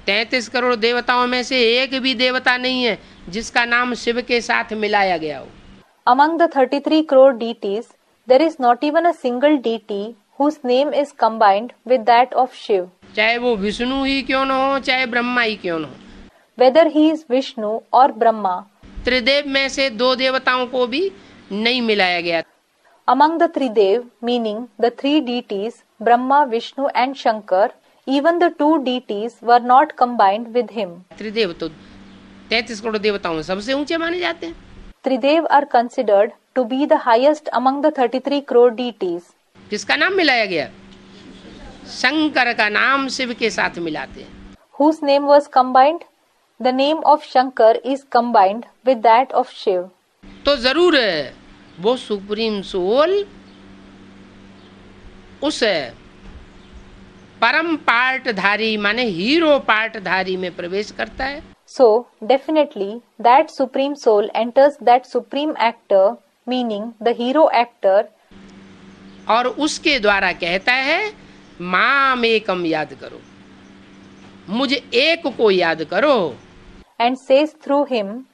A: 33 crore देवताओं में से एक भी देवता नहीं है जिसका नाम शिव के साथ मिलाया गया हो।
B: Among the 33 crore deities, there is not even a single deity whose name is combined with that of Shiv.
A: चाहे वो विष्णु ही क्यों न हो चाहे ब्रह्मा ही क्यों न हो।
B: Whether he is Vishnu or Brahma.
A: त्रिदेव में से दो देवताओं को भी नहीं मिलाया गया।
B: Among the Tridev, meaning the three deities, Brahma, Vishnu and Shankar, even the two deities were not combined with him.
A: त्रिदेव तो 33 करोड़ देवताओं में सबसे ऊंचे माने जाते हैं।
B: Tridev are considered to be the highest among the 33 crore deities.
A: किसका नाम मिलाया गया? शंकर का नाम शिव के साथ मिलाते हैं।
B: Whose name was combined? The name of Shankar is combined with that of Shiv.
A: तो जरूर है वो सुप्रीम सोल उस परम पार्टधारी माने हीरो पार्टधारी में प्रवेश करता है।
B: So, definitely, that supreme soul enters that supreme actor, meaning the hero actor,
A: और उसके द्वारा कहता है माम एकम याद करो, मुझे एक को याद करो।
B: and says through him,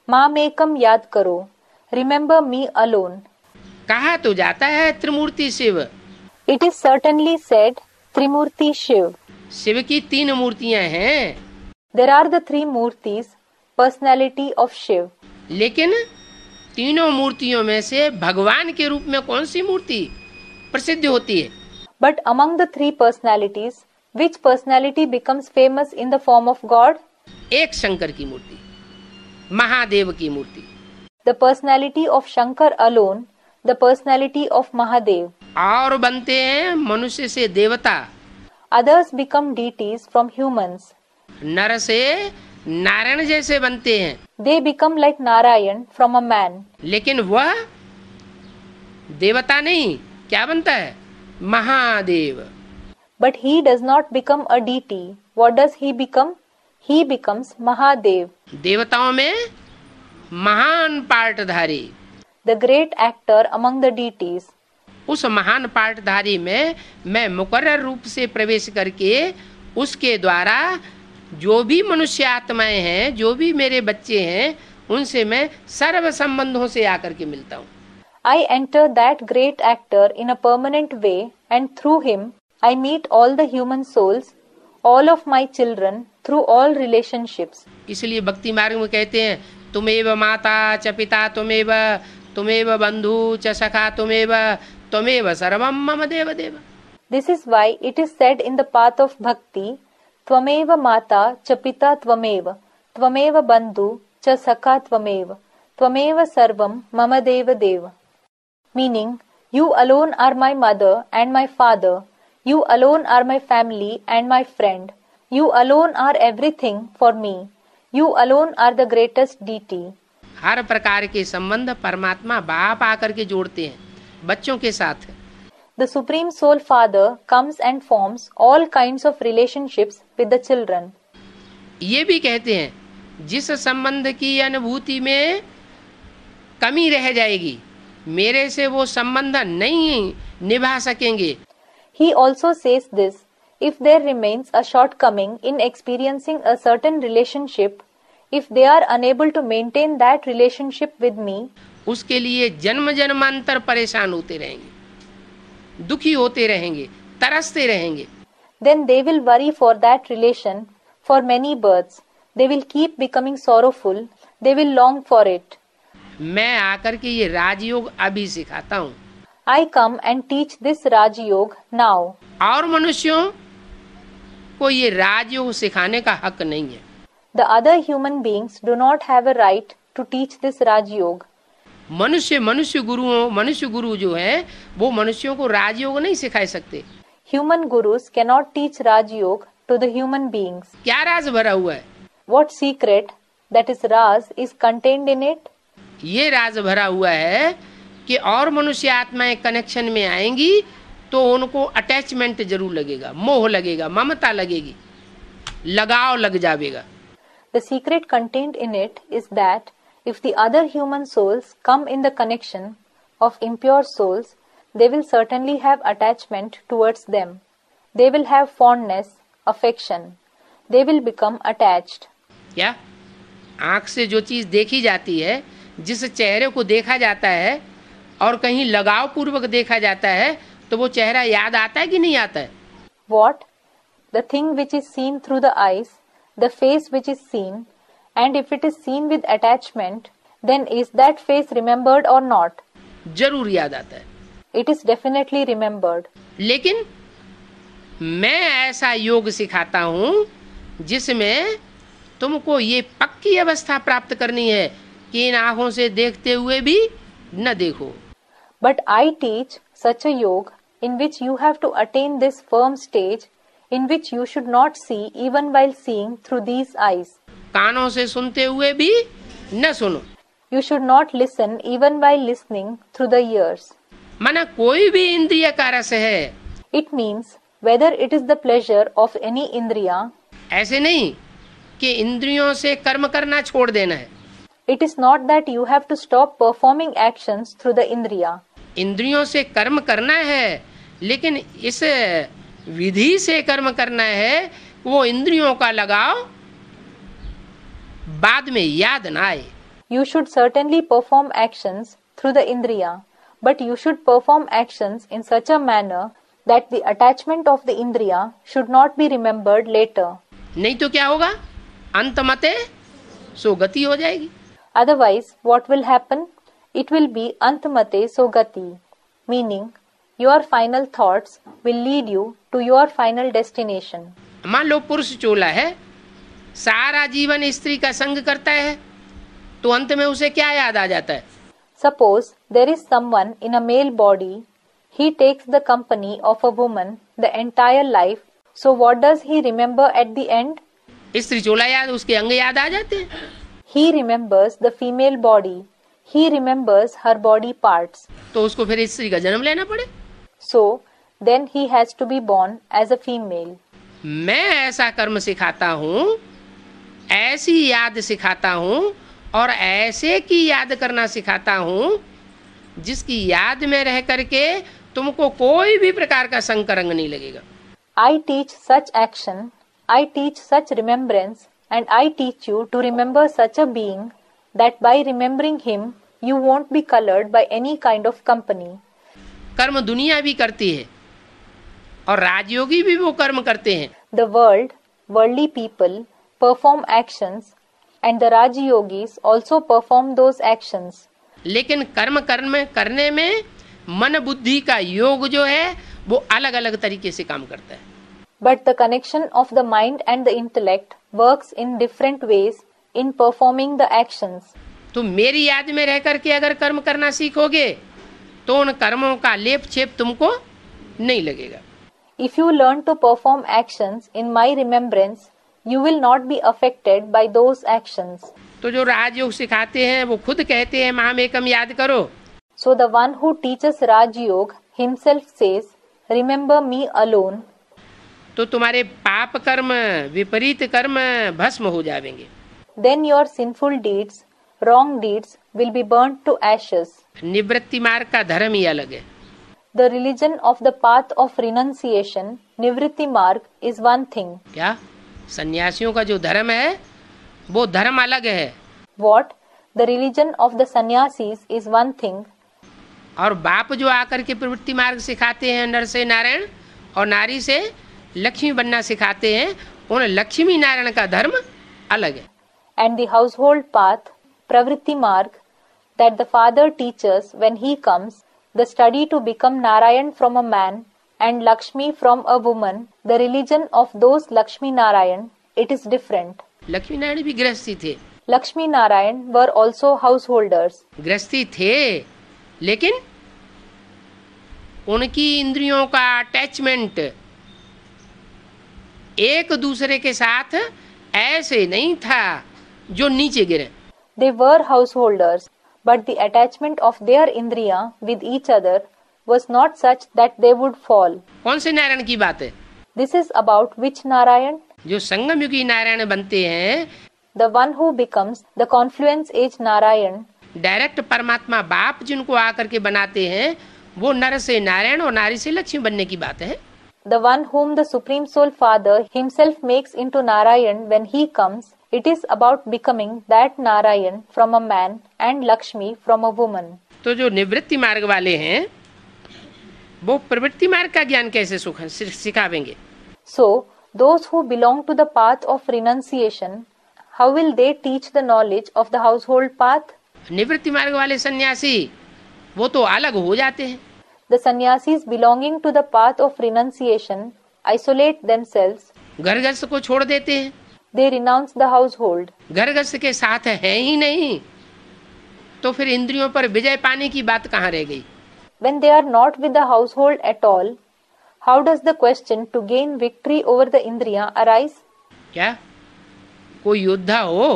B: Mamekam yad karo, remember me alone.
A: कहा तो जाता है त्रिमूर्ति Shiv.
B: It is certainly said, Trimurti Shiv.
A: Shiv की 3 मूर्तियां हैं।
B: There are the 3 Murtis, personality of Shiv.
A: लेकिन तीनों मूर्तियों में से भगवान के रूप में कौन सी मूर्ति प्रसिद्ध होती है?
B: But among the 3 personalities, which personality becomes famous in the form of God?
A: एक शंकर की मूर्ति, महादेव की मूर्ति।
B: The personality of Shankar alone, the personality of Mahadev.
A: और बनते हैं मनुष्य से देवता,
B: Others become deities from humans.
A: नर से नारायण जैसे बनते हैं।
B: They become like Narayan from a man.
A: लेकिन वह देवता नहीं, क्या बनता है? Mahadev.
B: But he does not become a deity. What does he become? He becomes Mahadev,
A: देवताओं में महान पार्टधारी।
B: the great actor among the deities.
A: उस महान पार्टधारी में मैं मुकर्रर रूप से प्रवेश करके उसके द्वारा जो भी मनुष्य आत्माएं हैं, जो भी मेरे बच्चे हैं, उनसे मैं सर्व संबंधों से आकर के मिलता हूँ।
B: I enter that great actor in a permanent way, and through him I meet all the human souls, all of my children, through all relationships.
A: इसलिए भक्ति मार्ग में कहते हैं तुमेव माता च पिता तुमेव बंधु च सखा तुमेव सर्वम मम देव देव।
B: This is why it is said in the path of bhakti, Tvameva mata cha pita tvameva, Tvameva bandhu cha sakha tvameva, Tvameva sarvam mama deva deva. Meaning, you alone are my mother and my father, you alone are my family and my friend, you alone are everything for me, you alone are the greatest deity.
A: हर प्रकार के संबंध परमात्मा बाप आकर के जोड़ते हैं बच्चों के साथ।
B: The Supreme Soul Father comes and forms all kinds of relationships with the children.
A: ये भी कहते हैं जिस संबंध की अनुभूति में कमी रह जाएगी, मेरे से वो संबंध नहीं निभा सकेंगे।
B: He also says this, if there remains a shortcoming in experiencing a certain relationship, if they are unable to maintain that relationship with me,
A: उसके लिए जन्म जन्मांतर परेशान होते रहेंगे, दुखी होते रहेंगे, तरसते रहेंगे।
B: then they will worry for that relation for many births. They will keep becoming sorrowful. They will long for it.
A: मैं आकर के ये राजयोग अभी सिखाता हूँ।
B: I come and teach this Raj Yoga now.
A: और मनुष्यों को ये राजयोग सिखाने का हक नहीं है।
B: The other human beings do not have a right to teach this Raj Yoga.
A: मनुष्य गुरु जो है वो मनुष्यों को राजयोग नहीं सिखा सकते।
B: Human gurus cannot teach Raj Yoga to the human beings.
A: क्या राज भरा हुआ है?
B: What secret, that is Raj, is contained in it?
A: ये राज भरा हुआ है कि और मनुष्य आत्माएं कनेक्शन में आएंगी तो उनको अटैचमेंट जरूर लगेगा, मोह लगेगा, ममता लगेगी, लगाव लग जाएगा।
B: The secret contained in it is that if the other human souls come in the connection of impure souls, they will certainly have attachment towards them. They will have fondness, affection. They will become attached.
A: क्या आंख से जो चीज देखी जाती है, जिस चेहरे को देखा जाता है और कहीं लगाव पूर्वक देखा जाता है, तो वो चेहरा याद आता है कि नहीं आता है?
B: What? The thing which is seen through the eyes, the face which is seen, and if it is seen with attachment, then is that face remembered or not?
A: जरूर याद आता है।
B: It is definitely remembered.
A: लेकिन मैं ऐसा योग सिखाता हूँ जिसमें तुमको ये पक्की अवस्था प्राप्त करनी है कि इन आँखों से देखते हुए भी न देखो।
B: But I teach such a yoga in which you have to attain this firm stage in which you should not see even while seeing through these eyes.
A: कानों से सुनते हुए भी न सुनो।
B: You should not listen even while listening through the ears.
A: माना कोई भी इंद्रिय का रस है।
B: It means whether it is the pleasure of any indriya.
A: ऐसे नहीं कि इंद्रियों से कर्म करना छोड़ देना है।
B: It is not that you have to stop performing actions through the indriya.
A: इंद्रियों से कर्म करना है, लेकिन इस विधि से कर्म करना है वो इंद्रियों का लगाव बाद में याद ना आए।
B: You should certainly perform actions through the indriya, but you should perform actions in such a manner that the attachment of the indriya should not be remembered later.
A: नहीं तो क्या होगा? अंत मते सो गति हो जाएगी।
B: Otherwise, what will happen? It will be antmate so gati, meaning your final thoughts will lead you to your final destination.
A: मान लो पुरुष चोला है, सारा जीवन स्त्री का संग करता है, तो अंत में उसे क्या याद आ जाता है?
B: Suppose there is someone in a male body, he takes the company of a woman the entire life, so what does he remember at the end?
A: स्त्री चोला याद, उसके अंग याद आ जाते हैं।
B: He remembers the female body. He remembers her body parts.
A: तो उसको फिर स्त्री का जन्म लेना पड़े।
B: So, then he has to be born as a female.
A: मैं ऐसा कर्म सिखाता हूँ, ऐसी याद सिखाता हूँ और ऐसे की याद करना सिखाता हूँ जिसकी याद में रह करके तुमको कोई भी प्रकार का संकरंग नहीं लगेगा।
B: I teach such action, I teach such remembrance, and I teach you to remember such a being that by remembering him you won't be colored by any kind of company.
A: कर्म दुनिया भी करती है और राजयोगी भी वो कर्म करते हैं।
B: The world, worldly people, perform actions, and the Raja Yogis also perform those actions.
A: लेकिन कर्म करने में मन बुद्धि का योग जो है वो अलग अलग तरीके से काम करता है।
B: But the connection of the mind and the intellect works in different ways in performing the actions.
A: तो मेरी याद में रह करके अगर कर्म करना सीखोगे तो उन कर्मों का लेप छेप तुमको नहीं लगेगा।
B: If you learn to perform actions in my remembrance, you will not be affected by those actions.
A: तो जो राजयोग सिखाते हैं वो खुद कहते हैं माम एकम याद करो।
B: So the one who teaches Raj Yoga himself says, remember me alone.
A: तो तुम्हारे पाप कर्म विपरीत कर्म भस्म हो जाएंगे।
B: Then your sinful deeds, wrong deeds will be burnt to ashes.
A: निवृत्ति मार्ग का धर्म ही अलग है।
B: The religion of the path of renunciation, Nivritti Marg, is one thing.
A: क्या सन्यासियों का जो धर्म है वो धर्म अलग है।
B: What? The religion of the sannyasis is one thing.
A: और बाप जो आकर के प्रवृत्ति मार्ग सिखाते हैं नर से नारायण और नारी से लक्ष्मी बनना सिखाते हैं, उन लक्ष्मी नारायण का धर्म अलग है।
B: And the household path, Pravritti Marg, that the father teaches when he comes, the study to become Narayan from a man and Lakshmi from a woman, the religion of those Lakshmi Narayan, it is different.
A: Lakshmi Narayan भी गृहस्थी थे।
B: Lakshmi Narayan were also householders.
A: गृहस्थी थे लेकिन उनकी इंद्रियों का attachment एक दूसरे के साथ ऐसे नहीं था जो नीचे गिरे।
B: They were householders, but the attachment of their indriya with each other was not such that they would fall.
A: कौन से नारायण की बात है?
B: This is about which Narayan?
A: जो संगम युगी नारायण बनते हैं,
B: The one who becomes the confluence age Narayan.
A: Direct परमात्मा बाप जिनको आकर के बनाते हैं, वो नर से नारायण और नारी से लक्ष्मी बनने की बात है।
B: The one whom the Supreme Soul Father himself makes into Narayan when he comes, it is about becoming that Narayan from a man and Lakshmi from a woman.
A: तो जो निवृत्ति मार्ग वाले हैं वो प्रवृत्ति मार्ग का ज्ञान कैसे सिखावेंगे?
B: So, those who belong to the path of renunciation, how will they teach the knowledge of the household path?
A: निवृत्ति मार्ग वाले सन्यासी वो तो अलग हो जाते हैं।
B: The sannyasis belonging to the path of renunciation isolate themselves.
A: घर गृहस्थ को छोड़ देते हैं।
B: They renounce the household.
A: घर गृहस्थ के साथ है ही नहीं, तो फिर इंद्रियों पर विजय पाने की बात कहाँ रह गई?
B: When they are not with the household at all, how does the question to gain victory over the indriya arise?
A: क्या कोई योद्धा हो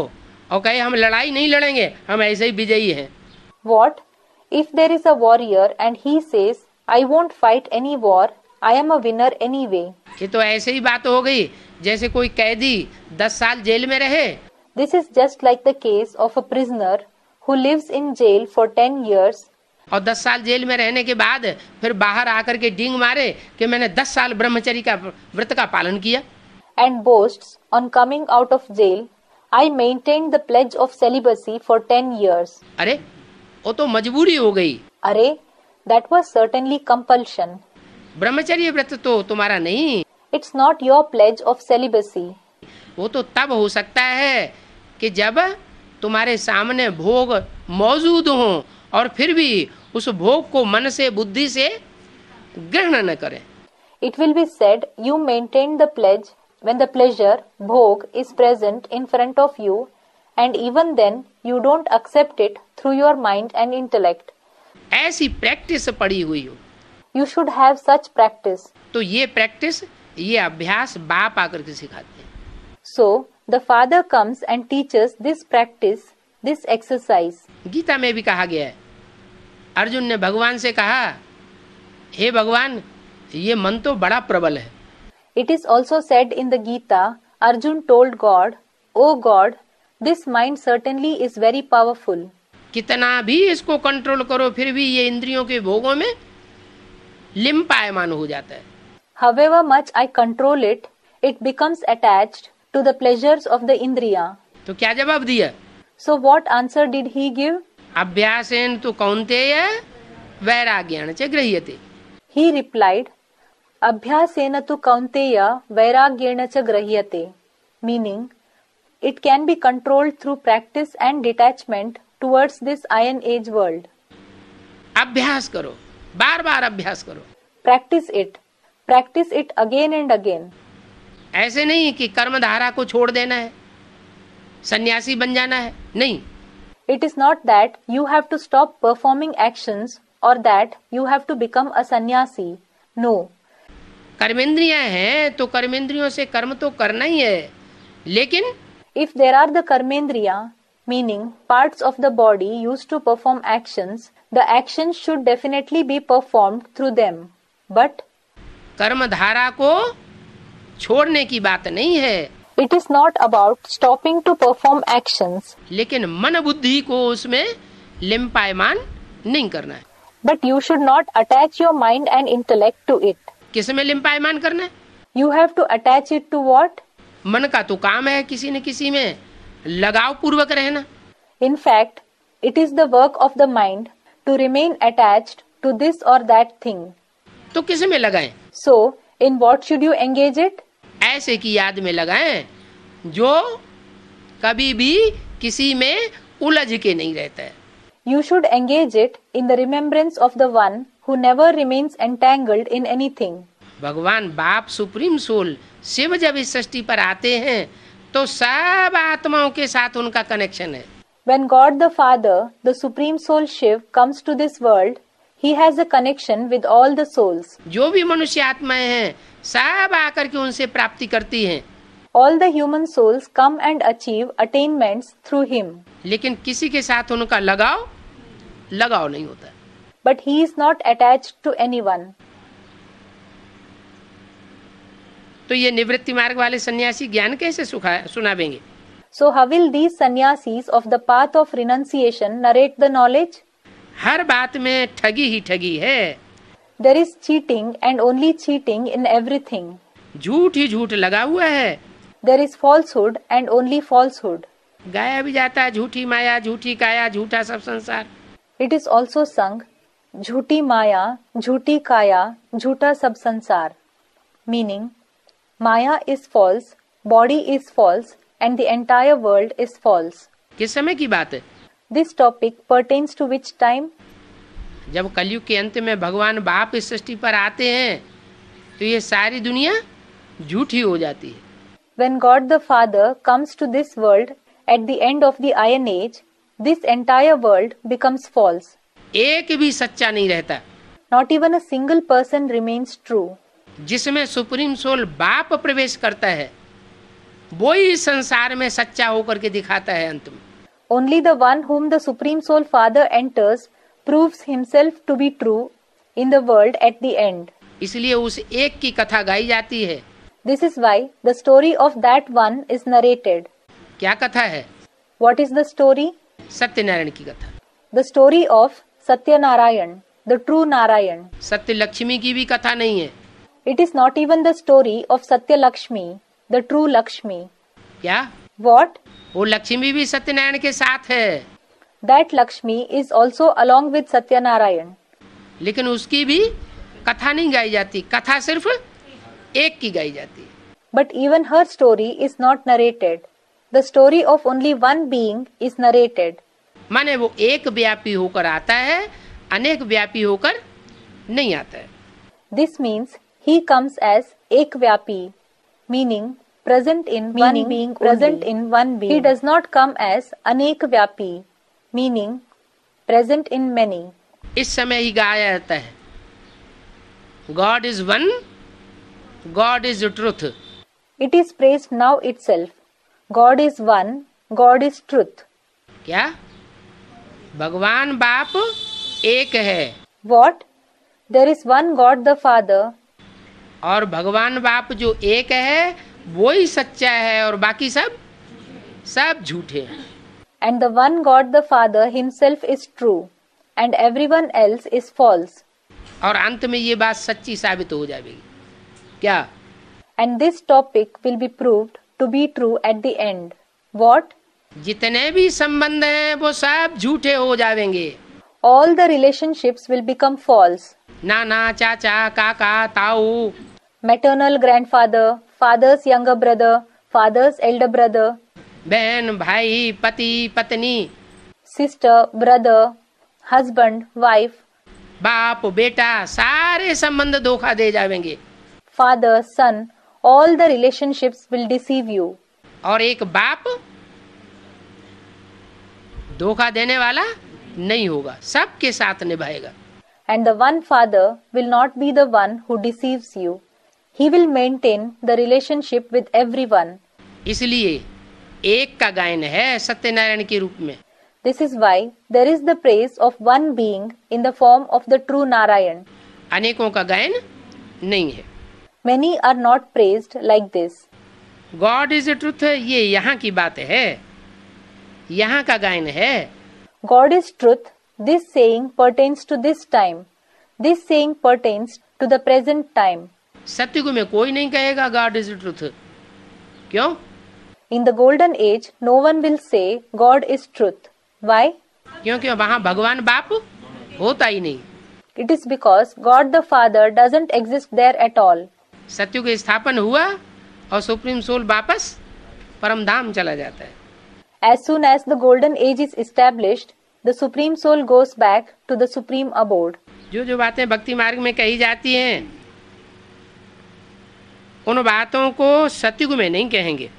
A: और कहे हम लड़ाई नहीं लड़ेंगे, हम ऐसे ही विजयी हैं?
B: What? If there is a warrior and he says, I won't fight any war, I am a winner anyway.
A: ये तो ऐसे ही बात हो गई जैसे कोई कैदी 10 साल जेल में रहे।
B: This is just like the case of a prisoner who lives in jail for 10 years.
A: और 10 साल जेल में रहने के बाद फिर बाहर आकर के डींग मारे कि मैंने 10 साल ब्रह्मचर्य का व्रत का पालन किया।
B: And boasts on coming out of jail, I maintained the pledge of celibacy for 10 years.
A: अरे वो तो मजबूरी हो गई।
B: अरे, that was certainly compulsion.
A: ब्रह्मचर्य व्रत तो तुम्हारा नहीं।
B: It's not your pledge of celibacy.
A: वो तो तब हो सकता है कि जब तुम्हारे सामने भोग मौजूद हो और फिर भी उस भोग को मन से बुद्धि से ग्रहण न करें।
B: It will be said you maintained the pledge when the pleasure, bhog, is present in front of you, and even then you don't accept it through your mind and intellect.
A: ऐसी प्रैक्टिस पड़ी हुई हो।
B: You should have such practice.
A: तो ये practice, ये अभ्यास बाप आकर के सिखाते हैं।
B: So, the Father comes and teaches this practice, this exercise.
A: Gita में भी कहा गया है, अर्जुन ने भगवान से कहा, हे भगवान ये मन तो बड़ा प्रबल है।
B: It is also said in the Gita, Arjun told God, "O God, this mind certainly is very powerful."
A: कितना भी इसको कंट्रोल करो फिर भी ये इंद्रियों के भोगों में लिम्पायमान हो जाता है।
B: However much I control it, it becomes attached to the pleasures of the indriya.
A: तो क्या जवाब दिया?
B: So what answer did he give?
A: अभ्यासेन तु कौन्तेय वैराग्येण च गृह्यते।
B: He replied, Abhyasena tu kaunteya vairagyena cha grahyate, meaning it can be controlled through practice and detachment towards this iron age world.
A: अभ्यास करो, बार बार अभ्यास करो।
B: Practice it again and again.
A: ऐसे नहीं कि कर्मधारा को छोड़ देना है, सन्यासी बन जाना है, नहीं।
B: It is not that you have to stop performing actions or that you have to become a sannyasi. No.
A: कर्मेंद्रियां हैं तो कर्मेंद्रियों से कर्म तो करना ही है, लेकिन
B: if there are the karmendriya, meaning parts of the body used to perform actions, the actions should definitely be performed through them. But
A: कर्मधारा को छोड़ने की बात नहीं है।
B: It is not about stopping to perform actions.
A: लेकिन मन बुद्धि को उसमें लिम्पायमान नहीं करना है।
B: But you should not attach your mind and intellect to it.
A: किसमें लिम्पायमान करना है?
B: You have to attach it to what?
A: मन का तो काम है किसी न किसी में लगाव पूर्वक रहना।
B: In fact, it is the work of the mind to remain attached to this or that thing.
A: तो किसमें लगाएं?
B: So, in what should you engage it?
A: ऐसे की याद में लगाएं जो कभी भी किसी में उलझ के नहीं रहता है।
B: You should engage it in the remembrance of the one who never remains entangled in anything.
A: भगवान बाप सुप्रीम सोल शिव जब इस सृष्टि पर आते हैं तो सब आत्माओं के साथ उनका कनेक्शन है।
B: When God the Father, the Supreme Soul Shiv, comes to this world, he has a connection with all the souls.
A: जो भी मनुष्य आत्माएं हैं सब आकर के उनसे प्राप्ति करती हैं।
B: All the human souls come and achieve attainments through him.
A: लेकिन किसी के साथ उनका लगाव नहीं होता।
B: But he is not attached to anyone.
A: तो ये निवृत्ति मार्ग वाले सन्यासी ज्ञान कैसे सुनावेंगे?
B: So how will these sannyasis of the path of renunciation narrate the knowledge?
A: हर बात में ठगी ही ठगी है।
B: There is cheating and only cheating in everything.
A: झूठ ही झूठ लगा हुआ है।
B: There is falsehood and only falsehood.
A: गाया भी जाता है झूठी माया झूठी काया झूठा सब संसार।
B: It is also sung, Jhuti Maya, Jhuti Kaya, Jhuta Sab Sansar. Meaning, Maya is false, body is false, and the entire world is false.
A: किस समय की बात है?
B: This topic pertains to which time?
A: जब कलयुग के अंत में भगवान बाप इस सृष्टि पर आते हैं तो ये सारी दुनिया झूठी हो जाती है।
B: When God the Father comes to this world at the end of the Iron Age, this entire world becomes false.
A: एक भी सच्चा नहीं रहता।
B: Not even a single person remains true.
A: जिसमें सुप्रीम सोल बाप प्रवेश करता है वो ही संसार में सच्चा होकर के दिखाता है अंत में।
B: Only the one whom the Supreme Soul Father enters proves himself to be true in the world at the end.
A: इसलिए उस एक की कथा गाई जाती है।
B: This is why the story of that one is narrated.
A: क्या कथा है?
B: What is the story?
A: Satyanarayan की कथा।
B: The story of Satyanarayan, the true Narayan.
A: सत्य लक्ष्मी की भी कथा नहीं है।
B: It is not even the story of Satya Lakshmi, the true Lakshmi.
A: क्या?
B: What?
A: वो लक्ष्मी भी सत्यनारायण के साथ है।
B: That Lakshmi is also along with Satyanarayan.
A: लेकिन उसकी भी कथा नहीं गाई जाती, कथा सिर्फ एक की गाई जाती है।
B: But even her story is not narrated. The story of only one being is narrated.
A: माने वो एक व्यापी होकर आता है, अनेक व्यापी होकर नहीं आता है।
B: This means he comes as Ekvyapi, meaning present in one being present in one being. He does not come as Anekvyapi, meaning present in many.
A: इस समय ही गाया जाता है God is one, God is truth.
B: It is praised now itself. God is one, God is truth.
A: क्या? भगवान बाप एक है।
B: What? There is one God the Father.
A: और भगवान बाप जो एक है वो ही सच्चा है और बाकी सब सब झूठे हैं।
B: And the one God the Father himself is true and everyone else is false.
A: और अंत में ये बात सच्ची साबित हो जाएगी क्या?
B: And this topic will be proved to be true at the end. What?
A: जितने भी संबंध हैं वो सब झूठे हो जाएंगे।
B: All the relationships will become false.
A: नाना, चाचा, काका, ताऊ,
B: Maternal grandfather, father's younger brother, father's elder brother,
A: बहन, भाई, पति, पत्नी,
B: sister, brother, husband, wife,
A: बाप, बेटा, सारे संबंध धोखा दे जाएंगे।
B: father, son, all the relationships will deceive you.
A: और एक बाप धोखा देने वाला नहीं होगा, सबके साथ निभाएगा।
B: And the one father will not be the one who deceives you. He will maintain the relationship with everyone.
A: इसलिए एक का गायन है सत्यनारायण के रूप में।
B: This is why there is the praise of one being in the form of the true Narayan.
A: अनेकों का गायन नहीं है।
B: Many are not praised like this.
A: God is truth, ये यहाँ की बात है, यहाँ का गायन है।
B: God is truth. This saying pertains to this time. This saying pertains to the present time.
A: सत्युग में कोई नहीं कहेगा गॉड इज ट्रुथ। क्यों?
B: In the golden age, no one will say God is truth. Why?
A: क्योंकि वहाँ भगवान बाप होता ही नहीं।
B: It is because God the Father doesn't exist there at all.
A: सत्युग स्थापन हुआ और सुप्रीम सोल वापस परम धाम चला जाता है।
B: As soon as the golden age is established, the Supreme Soul goes back to the Supreme Abode.
A: जो जो बातें भक्ति मार्ग में कही जाती हैं उन बातों को सत्युग में नहीं कहेंगे।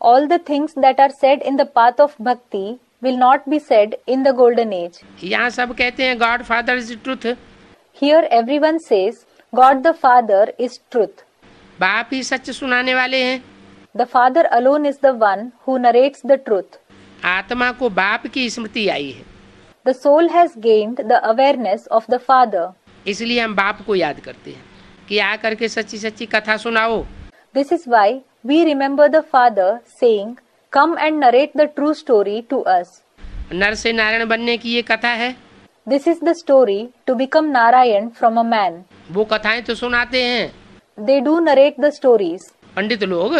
B: All the things that are said in the path of bhakti will not be said in the golden age.
A: यहाँ सब कहते हैं God father is truth.
B: Here everyone says God the Father is truth.
A: बाप ही सच सुनाने वाले हैं।
B: The Father alone is the one who narrates the truth.
A: आत्मा को बाप की स्मृति आई है,
B: The soul has gained the awareness of the Father.
A: इसलिए हम बाप को याद करते हैं कि आ करके सच्ची सच्ची कथा सुनाओ।
B: This is why we remember the Father saying, "Come and narrate the true story to us."
A: नर से नारायण बनने की ये कथा है।
B: This is the story to become Narayan from a man.
A: वो कथाएं तो सुनाते हैं,
B: They do narrate the stories.
A: पंडित लोग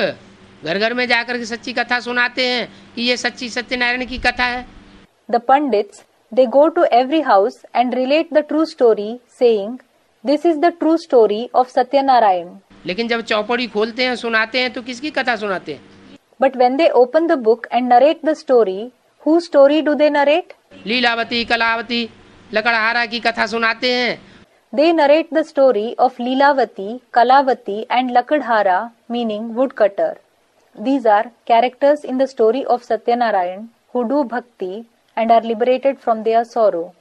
A: घर घर में जाकर के सच्ची कथा सुनाते हैं कि ये सच्ची सत्यनारायण की कथा है।
B: The Pandits, they go to every house and relate the true story, saying, "This is the true story of Satyanarayan."
A: लेकिन जब चौपड़ी खोलते हैं सुनाते हैं तो किसकी कथा सुनाते हैं?
B: But when they open the book and narrate the story, whose story do they narrate?
A: Lilavati, Kalavati, लकड़हारा की कथा सुनाते हैं।
B: They narrate the story of Leelavati, Kalavati and Lakadhara, meaning woodcutter. These are characters in the story of Satyanarayan who do bhakti and are liberated from their sorrow.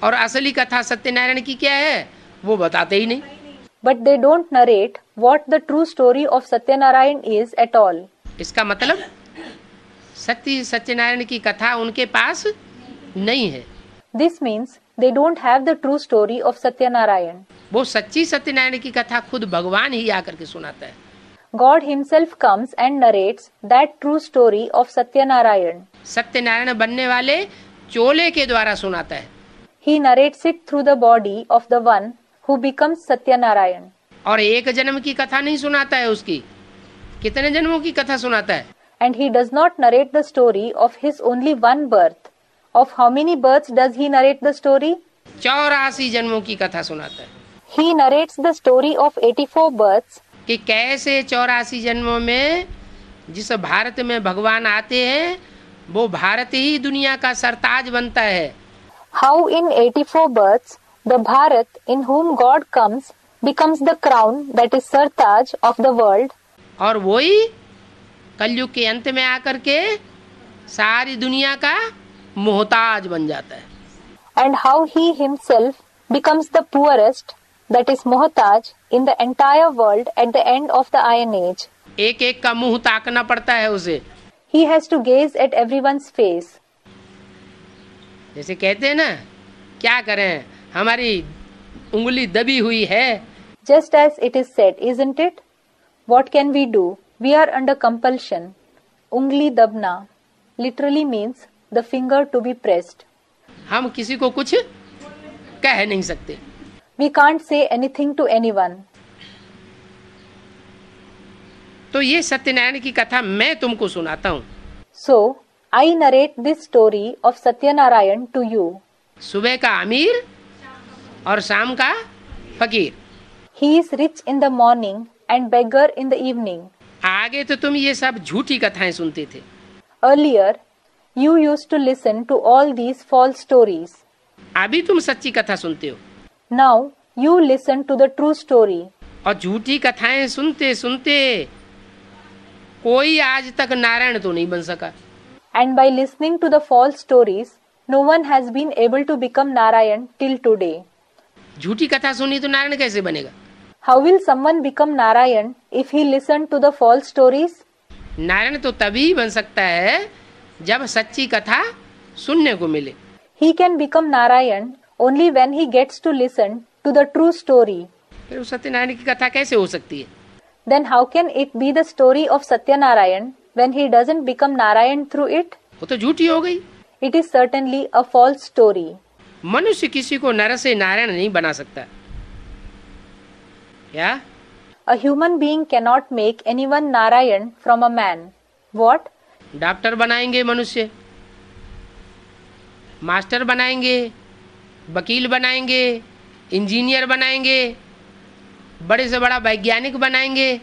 A: और असली कथा सत्यनारायण की क्या है वो बताते ही नहीं।
B: But they don't narrate what the true story of Satyanarayan is at all.
A: इसका मतलब सत्यनारायण की कथा उनके पास नहीं है।
B: This means they don't have the true story of Satyanarayan.
A: वो सच्ची सत्यनारायण की कथा खुद भगवान ही आकर के सुनाता है।
B: God himself comes and narrates that true story of Satyanarayan.
A: Satyanarayan बनने वाले चोले के द्वारा सुनाता है।
B: He narrates it through the body of the one who becomes Satyanarayan.
A: और एक जन्म की कथा नहीं सुनाता है उसकी, कितने जन्मों की कथा सुनाता है।
B: And he does not narrate the story of his only one birth. Of how many births does he narrate the story?
A: 84 जन्मों की कथा सुनाता है
B: He narrates the story of 84 births.
A: कि कैसे 84 जन्मों में जिस भारत में भगवान आते हैं वो भारत ही दुनिया का सरताज बनता है।
B: How in 84 births the Bharat in whom God comes becomes the crown that is Sartaj of the world.
A: और वही कलयुग के अंत में आकर के सारी दुनिया का मोहताज बन जाता है।
B: And how he himself becomes the poorest, that is Mohtaj, in the entire world at the end of the Iron Age.
A: एक एक का मुंह ताकना पड़ता है उसे।
B: He has to gaze at everyone's face.
A: जैसे कहते हैं ना, क्या करें हमारी उंगली दबी हुई है
B: Just as it is said, isn't it? What can we do? We are under compulsion. Ungli dabna literally means the finger to be pressed.
A: हम किसी को कुछ कह नहीं सकते.
B: We can't say anything to anyone.
A: तो ये सत्यनारायण की कथा मैं तुमको सुनाता हूँ.
B: So, I narrate this story of Satyanarayan to you.
A: सुबह का अमीर और शाम का फकीर.
B: He is rich in the morning and beggar in the evening.
A: आगे तो तुम ये सब झूठी कथाएं सुनते थे.
B: Earlier, you used to listen to all these false stories.
A: अभी तुम सच्ची कथा सुनते हो.
B: Now, you listen to the true story.
A: और झूठी कथाएं सुनते सुनते कोई आज तक नारायण तो नहीं बन सका.
B: And by listening to the false stories, no one has been able to become Narayan till today.
A: झूठी कथा सुनी तो नारायण कैसे बनेगा?
B: How will someone become Narayan if he listened to the false stories?
A: Narayan तो तभी बन सकता है जब सच्ची कथा सुनने को मिले.
B: He can become Narayan only when he gets to listen to the true story.
A: फिर उस सत्यनारायण की कथा कैसे हो सकती है?
B: Then how can it be the story of Satyanarayan when he doesn't become Narayan through it?
A: वो तो झूठी हो गई.
B: It is certainly a false story.
A: मनुष्य किसी को नर से नारायण नहीं बना सकता. क्या?
B: A human being cannot make anyone Narayan from a man. What?
A: Doctor बनाएंगे मनुष्य, मास्टर बनाएंगे, वकील बनाएंगे, इंजीनियर बनाएंगे, बड़े से बड़ा वैज्ञानिक बनाएंगे.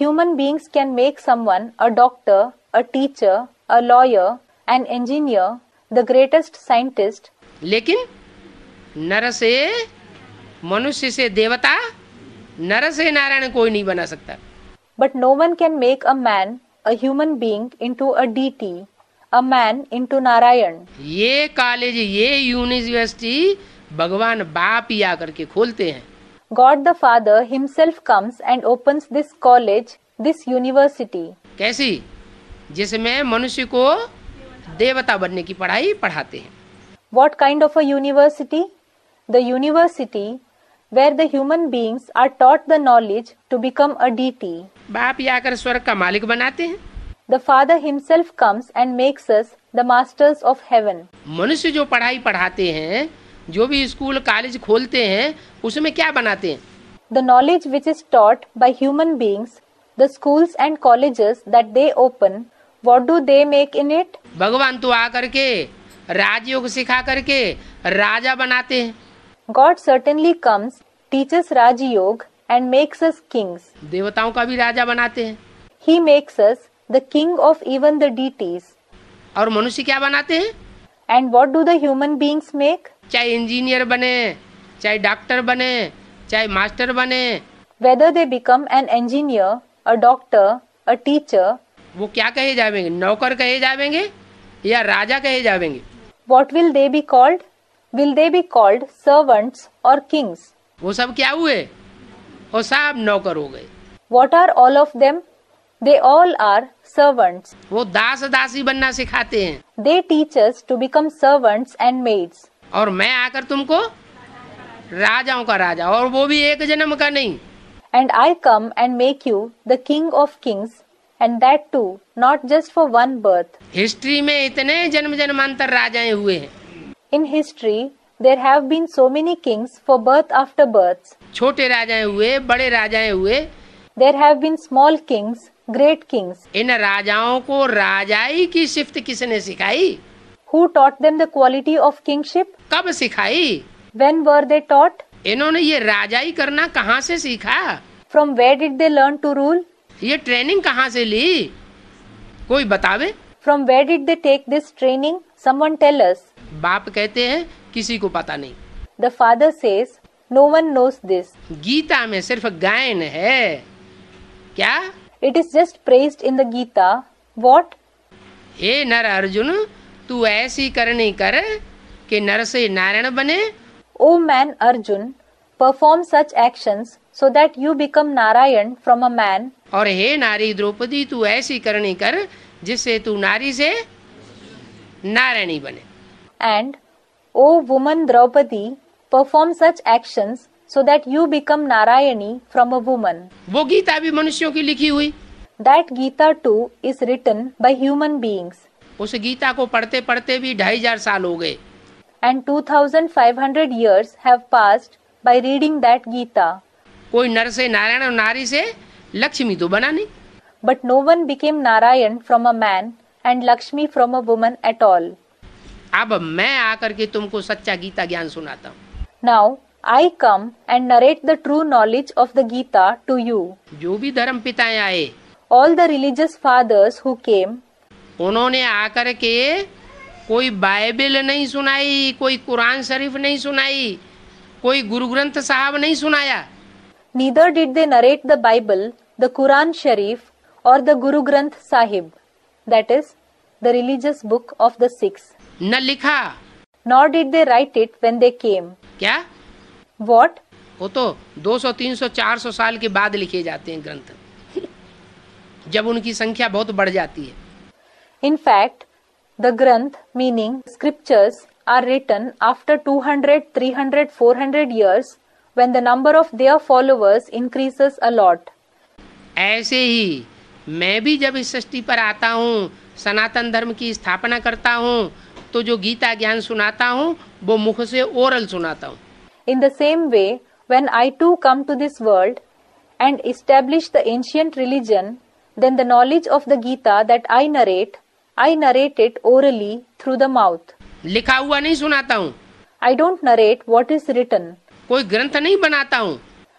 B: Human beings can make someone a doctor, a teacher, a lawyer, an engineer, the greatest scientist.
A: लेकिन नर से मनुष्य से देवता, नर से नारायण कोई नहीं बना सकता.
B: But no one can make a man, a human being, into a deity, a man into Narayan.
A: ये कॉलेज, ये यूनिवर्सिटी भगवान बाप ही आकर के खोलते हैं.
B: God the Father himself comes and opens this college, this university.
A: कैसी? जिसमें मनुष्य को देवता बनने की पढ़ाई पढ़ाते हैं.
B: What kind of a university? The university where the human beings are taught the knowledge to become a deity.
A: बाप ही आकर स्वर्ग का मालिक बनाते हैं.
B: The Father himself comes and makes us the masters of heaven.
A: मनुष्य जो पढ़ाई पढ़ाते हैं, जो भी स्कूल कॉलेज खोलते हैं, उसमें क्या बनाते हैं?
B: The knowledge which is taught by human beings, the schools and colleges that they open, what do they make in it?
A: भगवान तो आकर के राजयोग सिखा करके राजा बनाते हैं.
B: God certainly comes, teaches Raj Yoga and makes us kings.
A: देवताओं का भी राजा बनाते हैं.
B: He makes us the king of even the deities.
A: और मनुष्य क्या बनाते हैं?
B: And what do the human beings make?
A: चाहे इंजीनियर बने, चाहे डॉक्टर बने, चाहे मास्टर बने,
B: Whether they become an engineer, a doctor, a teacher,
A: वो क्या कहे जावेंगे? नौकर कहे जावेंगे या राजा कहे जावेंगे?
B: what will they be called? Will they be called servants or kings?
A: वो सब क्या हुए? वो सब नौकर हो गए.
B: What are all of them? They all are servants.
A: वो दास दासी बनना सिखाते हैं.
B: They teach us to become servants and maids.
A: और मैं आकर तुमको राजाओं का राजा, और वो भी एक जन्म का नहीं.
B: And I come and make you the king of kings, and that too not just for one birth.
A: History में इतने जन्म जन्मांतर राजाएं हुए हैं.
B: In history, there have been so many kings for birth after births.
A: छोटे राजाएं हुए, बड़े राजाएं हुए.
B: There have been small kings, great kings.
A: इन राजाओं को राजाई की सिफ्त किसने सिखाई?
B: Who taught them the quality of kingship?
A: कब सिखाई?
B: When were they taught?
A: इन्होंने ये राजाई करना कहाँ से सीखा?
B: From where did they learn to rule?
A: ये ट्रेनिंग कहाँ से ली? कोई बतावे?
B: From where did they take this training? Someone tell us.
A: बाप कहते हैं किसी को पता नहीं.
B: The father says, no one knows this.
A: Gita में सिर्फ गायन है. क्या?
B: It is just praised in the Gita. What?
A: हे नर अर्जुन, तू ऐसी करनी कर कि नर से नारायण बने.
B: O man Arjun, perform such actions so that you become Narayan from a man.
A: और हे नारी द्रौपदी, तू ऐसी करनी कर जिससे तू नारी से नारायणी बने.
B: And, O woman Draupadi, perform such actions so that you become Narayani from a woman.
A: वो गीता भी मनुष्यों की लिखी हुई।
B: That Gita too is written by human beings.
A: उस गीता को पढ़ते पढ़ते भी 2500 साल हो गए।
B: And 2500 years have passed by reading that Gita.
A: कोई नर से नारायण और नारी से लक्ष्मी तो बना नहीं।
B: But no one became Narayan from a man and Lakshmi from a woman at all.
A: अब मैं आकर के तुमको सच्चा गीता ज्ञान सुनाता हूँ।
B: Now I come and narrate the true knowledge of the Gita to you.
A: जो भी धर्म पिताएं आए,
B: All the religious fathers who came,
A: उन्होंने आकर के कोई बाइबल नहीं सुनाई, कोई कुरान शरीफ नहीं सुनाई, कोई गुरु ग्रंथ साहब नहीं सुनाया।
B: neither did they narrate the Bible, the Quran Sharif, or the Guru Granth Sahib, that is, the religious book of the Sikhs.
A: न लिखा।
B: Nor did they write it when they came.
A: क्या?
B: What?
A: वो तो 200, 300, 400 साल के बाद लिखे जाते हैं ग्रंथ, जब उनकी संख्या बहुत बढ़ जाती है।
B: In fact, the Granth, meaning scriptures, are written after 200, 300, 400 years when the number of their followers increases a lot.
A: ऐसे ही मैं भी जब इस सृष्टि पर आता हूँ, सनातन धर्म की स्थापना करता हूँ, तो जो गीता ज्ञान सुनाता हूँ वो मुख से ओरल सुनाता हूँ।
B: In the same way, when I too come to this world and establish the ancient religion, then the knowledge of the Gita that I narrate it orally through the mouth.
A: लिखा हुआ नहीं सुनाता हूँ,
B: I don't narrate what is written.
A: कोई ग्रंथ नहीं बनाता हूँ,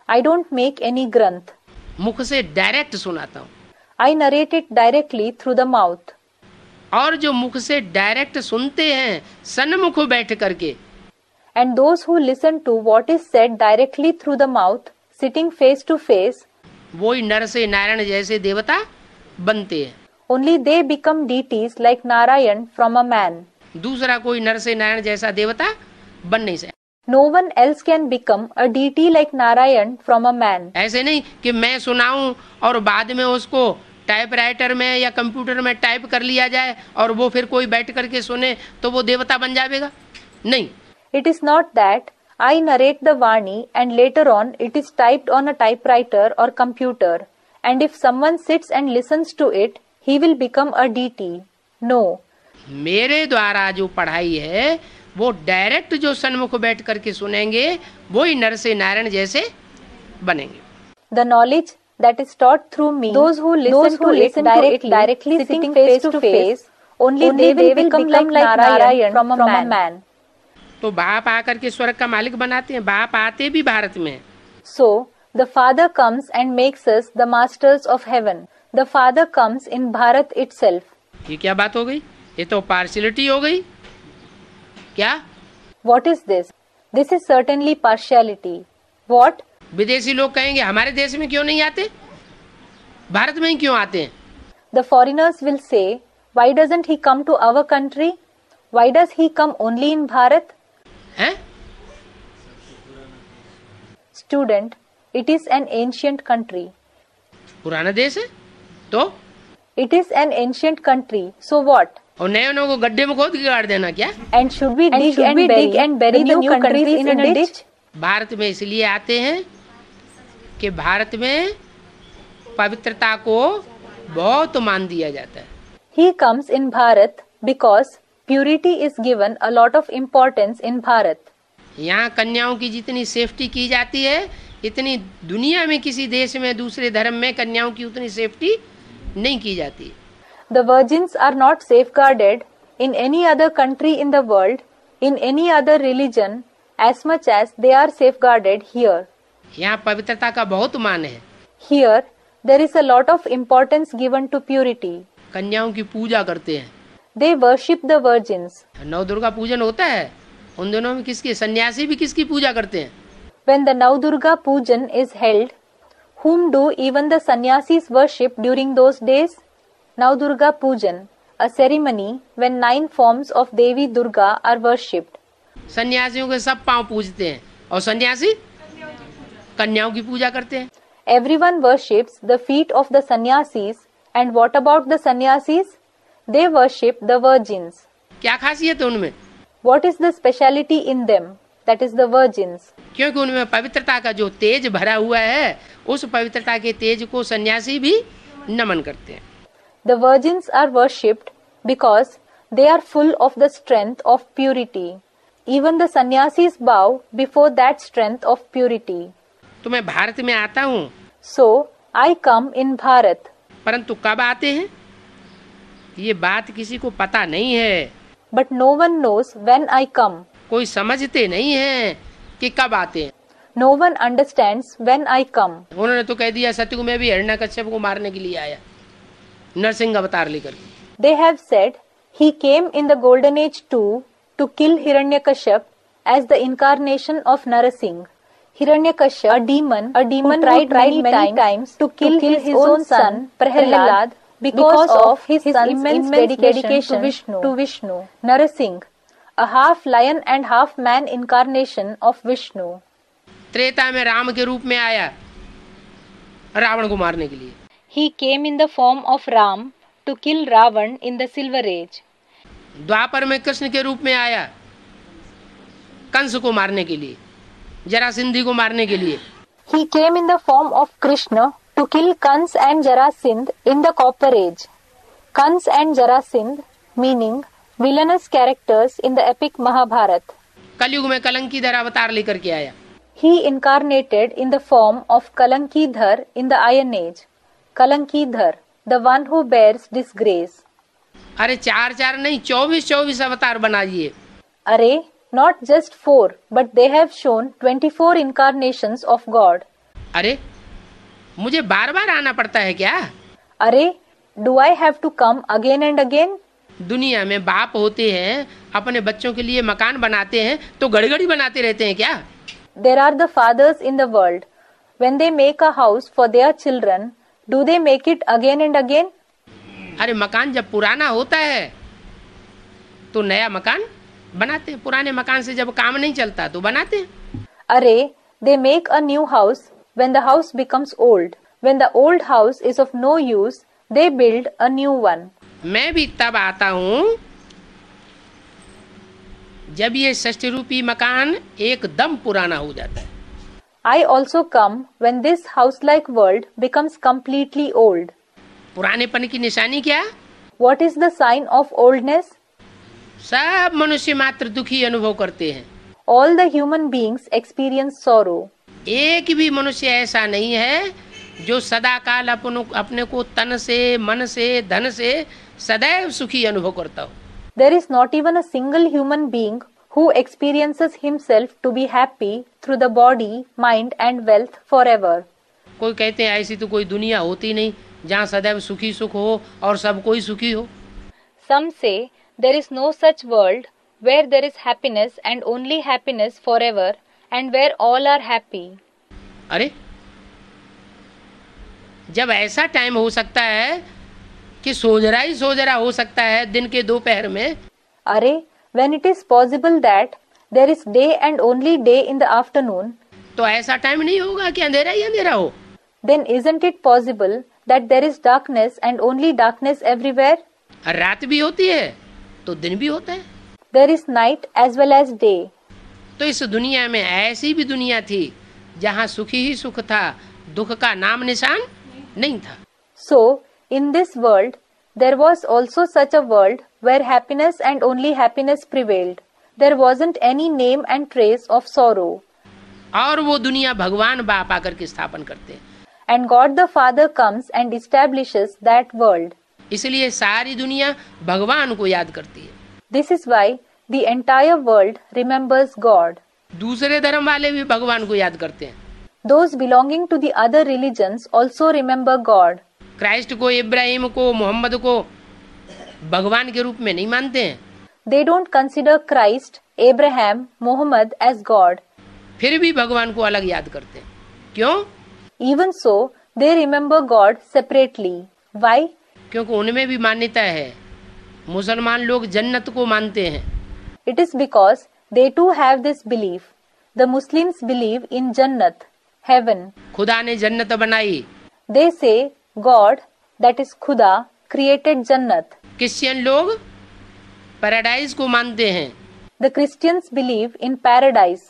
B: I don't make any granth.
A: मुख से डायरेक्ट सुनाता हूँ।
B: I narrate it directly through the mouth.
A: और जो मुख से डायरेक्ट सुनते हैं सन्मुख बैठ करके,
B: And those who listen to what is said directly through the mouth, sitting face to face,
A: वही नर से नारायण जैसे देवता बनते हैं।
B: only they become deities like Narayan from a man.
A: दूसरा कोई नर से नारायण जैसा देवता बन नहीं सकता।
B: No one else can become a deity like Narayan from a man.
A: ऐसे नहीं कि मैं सुनाऊं और बाद में उसको टाइपराइटर में या कंप्यूटर में टाइप कर लिया जाए और वो फिर कोई बैठ करके सुने तो वो देवता बन जाएगा। नहीं,
B: It is not that I narrate the Vani and later on it is typed on a typewriter or computer, and if someone sits and listens to it, he will become a deity. No.
A: मेरे द्वारा जो पढ़ाई है वो direct जो सन्मुख बैठ करके सुनेंगे वही नर से नारायण जैसे बनेंगे।
B: The knowledge that is taught through me, those who listen to it directly sitting face to face, only they will become like Narayan from a man.
A: तो बाप आकर के स्वर्ग का मालिक बनाते हैं, बाप आते भी भारत में।
B: So, the Father comes and makes us the masters of heaven. The Father comes in Bharat itself.
A: ये क्या बात हो गई? ये तो पार्शियलिटी हो गई। क्या?
B: What is this? This is certainly partiality. What?
A: विदेशी लोग कहेंगे हमारे देश में क्यों नहीं आते, भारत में ही क्यों आते हैं?
B: The foreigners will say, why doesn't he come to our country? Why does he come only in Bharat?
A: हैं?
B: Student, it is an ancient country.
A: पुराना देश है तो?
B: It is an ancient country. So what?
A: और नए को गड्ढे में खोद के गाड़ देना क्या?
B: And should we dig and bury the new countries in a ditch?
A: Bharat में इसलिए आते हैं कि भारत में पवित्रता को बहुत मान दिया जाता है।
B: He comes in Bharat because purity is given a lot of importance in Bharat.
A: यहाँ कन्याओं की जितनी सेफ्टी की जाती है इतनी दुनिया में किसी देश में दूसरे धर्म में कन्याओं की उतनी सेफ्टी नहीं की जाती।
B: The virgins are not safeguarded in any other country in the world, in any other religion, as much as they are safeguarded here.
A: यहाँ पवित्रता का बहुत मान है।
B: Here, there is a lot of importance given to purity.
A: कन्याओं की पूजा करते हैं।
B: They worship the virgins.
A: नव दुर्गा पूजन होता है, उन दिनों में किसकी, सन्यासी भी किसकी पूजा करते हैं?
B: When the Navdurga Pujan is held, whom do even the sannyasis worship during those days? Navdurga Pujan, a ceremony when 9 forms of Devi Durga are worshipped.
A: सन्यासियों के सब पांव पूजते हैं और सन्यासी कन्याओं की पूजा करते हैं।
B: Everyone worships the feet of the sannyasis, and what about the sannyasis? They worship the virgins.
A: क्या खासियत है उनमें?
B: What is the speciality in them? that is the virgins.
A: क्योंकि उनमें पवित्रता का जो तेज भरा हुआ है, उस पवित्रता के तेज को सन्यासी भी नमन करते हैं।
B: The virgins are worshipped because they are full of the strength of purity. Even the sannyasis bow before that strength of purity.
A: तो मैं भारत में आता हूँ,
B: So I come in Bharat.
A: परंतु कब आते हैं ये बात किसी को पता नहीं है।
B: But no one knows when I come.
A: कोई समझते नहीं है कि कब आते हैं।
B: No one understands when I come.
A: उन्होंने तो कह दिया सतयुग में भी हिरण्यकश्यप को मारने के लिए आया, नरसिंह अवतार लेकर।
B: They have said he came in the golden age too to kill Hiranyakashyap as the incarnation of Narasingh. Hiranyakashyap, a demon who tried many times to kill his own son Prahlad because of his son's immense dedication to Vishnu. Narasingh, a half lion and half man incarnation of Vishnu.
A: Treta में राम के रूप में आया रावण को मारने के लिए।
B: He came in the form of Ram to kill Ravan in the Silver Age.
A: द्वापर में कृष्ण के रूप में आया कंस को मारने के लिए, जरासंधि को मारने के लिए।
B: He came in the form of Krishna to kill Kans and Jarasindh in the Copper Age. Kans and Jarasindh meaning villainous characters in the epic Mahabharata.
A: कलयुग में कलंकीधर अवतार लेकर के आया।
B: He incarnated in the form of Kalankidhar in the Iron Age. Kalankidhar, the one who bears disgrace.
A: अरे चार चार नहीं 24 अवतार बना दिए।
B: Array, not just 4, but they have shown 24 incarnations of God.
A: अरे मुझे बार बार आना पड़ता है क्या?
B: Array, do I have to come again and again?
A: दुनिया में बाप होते हैं, अपने बच्चों के लिए मकान बनाते हैं तो घड़ी बनाते रहते हैं क्या?
B: There are the fathers in the world. When they make a house for their children, do they make it again and again?
A: अरे मकान जब पुराना होता है तो नया मकान बनाते हैं, पुराने मकान से जब काम नहीं चलता तो बनाते हैं।
B: Array, they make a new house when the house becomes old. When the old house is of no use, they build a new one.
A: मैं भी तब आता हूँ जब ये षष्ठ रूपी मकान एकदम पुराना हो जाता है।
B: I also come when this house-like world becomes completely old.
A: पुरानेपन की निशानी क्या?
B: What is the sign of oldness?
A: सब मनुष्य मात्र दुखी अनुभव करते हैं।
B: All the human beings experience sorrow.
A: एक भी मनुष्य ऐसा नहीं है जो सदा काल अपने को तन से, मन से, धन से सदैव सुखी अनुभव करता हो।
B: There is not even a single human being who experiences himself to be happy through the body, mind and wealth forever.
A: कोई कहते हैं ऐसी तो कोई दुनिया होती नहीं जहाँ सदैव सुखी सुख हो और सब कोई सुखी हो।
B: Some say there is no such world where there is happiness and only happiness forever and where all are happy.
A: अरे जब ऐसा टाइम हो सकता है कि सोजरा हो सकता है दिन के दोपहर में।
B: अरे when it is possible that there is day and only day in the afternoon,
A: तो ऐसा टाइम नहीं होगा कि अंधेरा ही अंधेरा हो।
B: then isn't it possible that there is darkness and only darkness everywhere?
A: रात भी होती है तो दिन भी होता है।
B: There is night as well as day.
A: तो इस दुनिया में ऐसी भी दुनिया थी जहाँ सुखी ही सुख था, दुख का नाम निशान नहीं था।
B: So in this world there was also such a world where happiness and only happiness prevailed. There wasn't any name and trace of sorrow.
A: और वो दुनिया भगवान बाप आकर के स्थापन करते हैं।
B: And God the Father comes and establishes that world.
A: इसलिए सारी दुनिया भगवान को याद करती है।
B: This is why the entire world remembers God.
A: दूसरे धर्म वाले भी भगवान को याद करते हैं।
B: Those belonging to the other religions also remember God.
A: Christ को, इब्राहिम को, मोहम्मद को भगवान के रूप में नहीं मानते हैं।
B: They don't consider Christ, Abraham, Muhammad as God.
A: फिर भी भगवान को अलग याद करते हैं। क्यों?
B: Even so, they remember God separately. Why?
A: क्योंकि उनमें भी मान्यता है, मुसलमान लोग जन्नत को मानते हैं।
B: It is because they too have this belief. The Muslims believe in Jannat, heaven.
A: खुदा ने जन्नत बनाई।
B: They say God, that is Khuda, created Jannat.
A: Christian लोग पैराडाइज को मानते हैं।
B: The Christians believe in paradise.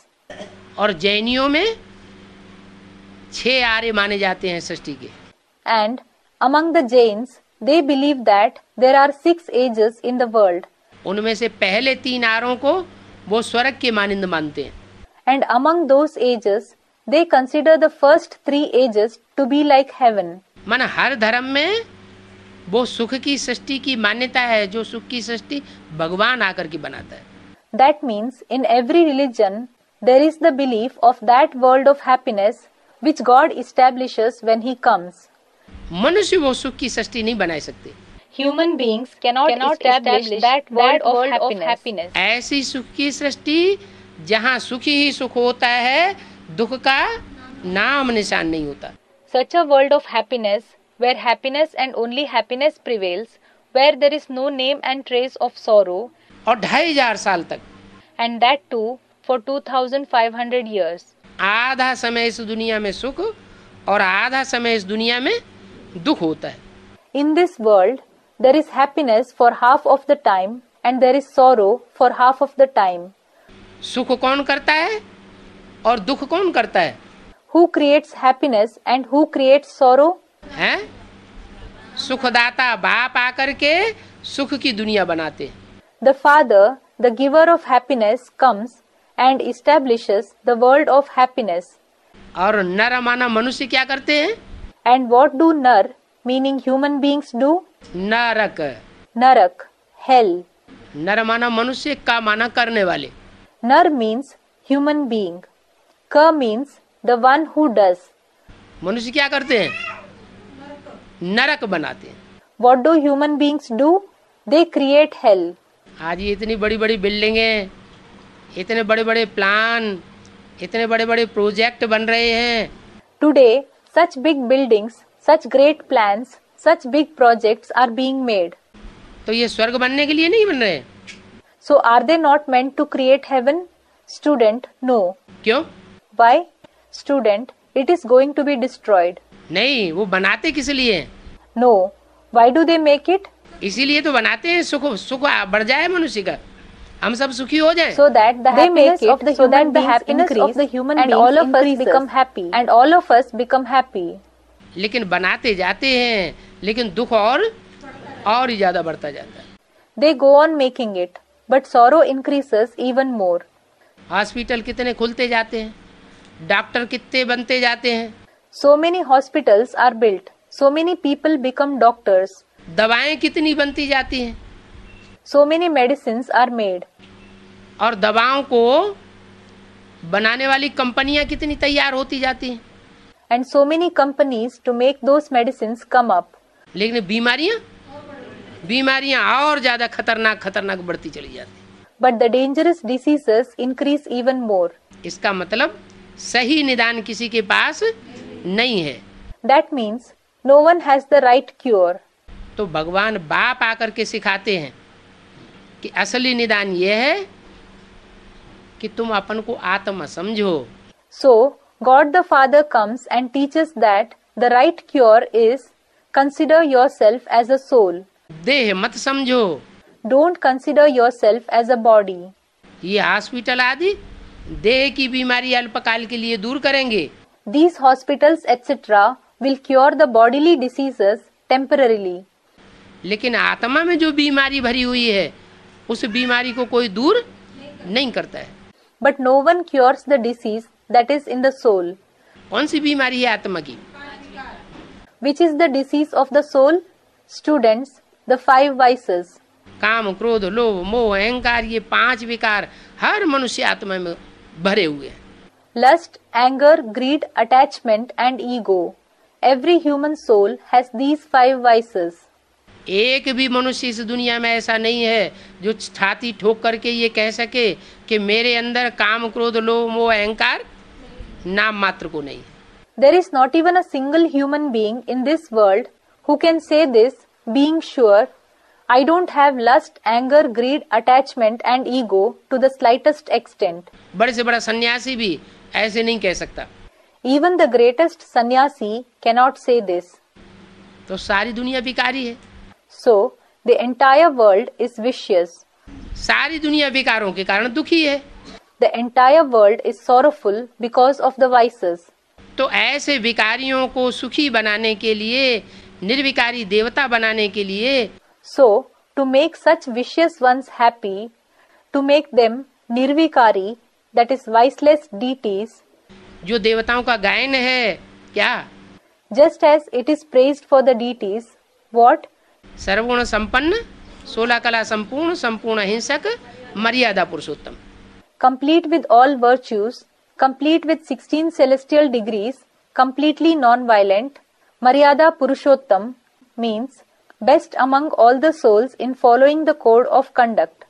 A: और जैनियों में 6 आर्य माने जाते हैं सृष्टि के।
B: And among the Jains, they believe that there are 6 ages in the world.
A: उनमें से पहले 3 आर्यों को वो स्वर्ग के मानिंद मानते हैं।
B: And among those ages, they consider the first 3 ages to be like heaven.
A: मन हर धर्म में वो सुख की सृष्टि की मान्यता है, जो सुख की सृष्टि भगवान आकर के बनाता है।
B: That means in every religion, there is the belief of that world of happiness which God establishes when He comes.
A: मनुष्य वो सुख की सृष्टि नहीं बना सकते।
B: Human beings cannot establish that world of happiness.
A: ऐसी सुख की सृष्टि जहाँ सुख ही सुख होता है, दुख का नाम निशान नहीं होता।
B: Such a world of happiness, where happiness and only happiness prevails, where there is no name and trace of sorrow,
A: और 2500 साल तक,
B: and that too for 2500 years.
A: आधा समय इस दुनिया में सुख और आधा समय इस दुनिया में दुख होता है।
B: In this world, there is happiness for half of the time and there is sorrow for half of the time.
A: सुख कौन करता है और दुख कौन करता है?
B: Who creates happiness and who creates sorrow?
A: हैं? सुखदाता बाप आकर के सुख की दुनिया बनाते हैं।
B: The Father, the giver of happiness, comes and establishes the world of happiness.
A: और नर माना मनुष्य क्या करते हैं?
B: And what do Nar, meaning human beings, do?
A: नरक।
B: Narak, hell.
A: नर माना मनुष्य, का माना करने वाले।
B: Nar means human being. Ka means the one who does.
A: मनुष्य क्या करते हैं? नरक बनाते हैं।
B: What do human beings do? They create hell.
A: आज ये इतनी बड़ी बड़ी बिल्डिंगें, इतने बड़े बड़े प्लान, इतने बड़े बड़े प्रोजेक्ट बन रहे हैं।
B: Today, such big buildings, such great plans, such big projects are being made.
A: तो ये स्वर्ग बनने के लिए नहीं बन रहे।
B: So are they not meant to create heaven? Student, no.
A: क्यों?
B: Why? Student, it is going to be destroyed.
A: नहीं, वो बनाते किस लिए?
B: No. Why do they make it?
A: इसीलिए तो बनाते हैं, सुख सुख बढ़ जाए मनुष्य का, हम सब सुखी हो जाए।
B: So that the happiness of the human beings increase and all of us become happy and all of us become happy.
A: लेकिन बनाते जाते हैं, लेकिन दुख और ही ज्यादा बढ़ता जाता है।
B: They go on making it, but sorrow increases even more.
A: Hospital कितने खुलते जाते हैं, डॉक्टर कितने बनते जाते हैं,
B: So many hospitals are built. So many people become doctors.
A: दवाएं कितनी बनती जाती हैं,
B: So many medicines are made.
A: और दवाओं को बनाने वाली कंपनियां कितनी तैयार होती जाती हैं।
B: And so many companies to make those medicines come up.
A: लेकिन बीमारियां और ज्यादा खतरनाक बढ़ती चली जाती हैं।
B: But the dangerous diseases increase even more.
A: इसका मतलब सही निदान किसी के पास नहीं है।
B: That means no one has the right cure.
A: तो भगवान बाप आकर के सिखाते हैं कि असली निदान ये है कि तुम अपन को आत्मा समझो।
B: So, God the Father comes and teaches that the right cure is consider yourself as a soul.
A: देह मत समझो।
B: Don't consider yourself as a body.
A: ये हॉस्पिटल आदि देह की बीमारी अल्पकाल के लिए दूर करेंगे।
B: These hospitals etc. will cure the bodily diseases temporarily.
A: लेकिन आत्मा में जो बीमारी भरी हुई है, उस बीमारी को कोई दूर नहीं करता है।
B: But no one cures the disease that is in the soul.
A: कौन सी बीमारी है आत्मा की?
B: Which is the disease of the soul? Students, the 5 vices.
A: काम, क्रोध, लोभ, मोह, अहंकार, ये 5 विकार हर मनुष्य आत्मा में भरे हुए हैं।
B: Lust, anger, greed, attachment and ego. Every human soul has these 5 vices.
A: एक भी मनुष्य इस दुनिया में ऐसा नहीं है जो छाती ठोक करके ये कह सके कि मेरे अंदर काम, क्रोध, लोभ, मोह, अहंकार नाम मात्र को नहीं है।
B: There is not even a single human being in this world who can say this, being sure, I don't have lust, anger, greed, attachment and ego to the slightest extent.
A: बड़े से बड़ा सन्यासी भी ऐसे नहीं कह सकता।
B: Even the greatest sannyasi cannot say this.
A: तो सारी दुनिया विकारी है।
B: So, the entire world is vicious.
A: सारी दुनिया विकारों के कारण दुखी है।
B: The entire world is sorrowful because of the vices.
A: तो ऐसे विकारियों को सुखी बनाने के लिए, निर्विकारी देवता बनाने के लिए,
B: So, to make such vicious ones happy, to make them nirvikari, that is viceless deities,
A: जो देवताओं का गायन है क्या,
B: just as it is praised for the deities, what?
A: सर्वगुण संपन्न, 16 कला संपूर्ण, संपूर्ण हिंसक, मर्यादा पुरुषोत्तम।
B: Complete with all virtues, complete with 16 celestial degrees, completely non-violent, Maryada Purushottam means best among all the souls in following the code of conduct,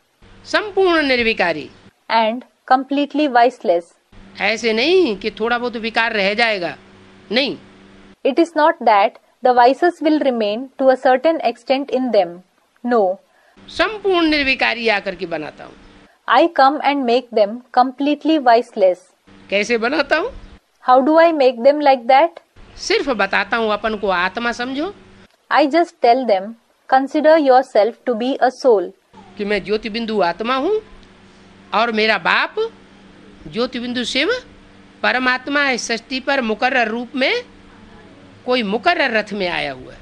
A: संपूर्ण निर्विकारी,
B: and completely viceless.
A: ऐसे नहीं कि थोड़ा बहुत विकार रह जाएगा, नहीं।
B: It is not that the vices will remain to a certain extent in them. No,
A: संपूर्ण निर्विकारी आकर के बनाता हूँ।
B: I come and make them completely viceless.
A: कैसे बनाता हूँ?
B: How do I make them like that?
A: सिर्फ बताता हूँ, अपन को आत्मा समझो,
B: I just tell them, consider yourself to be a soul.
A: कि मैं ज्योति बिंदु आत्मा हूँ और मेरा बाप ज्योति बिंदु शिव परमात्मा इस सृष्टि पर मुकर्रर रूप में कोई मुकर्रर रथ में आया हुआ है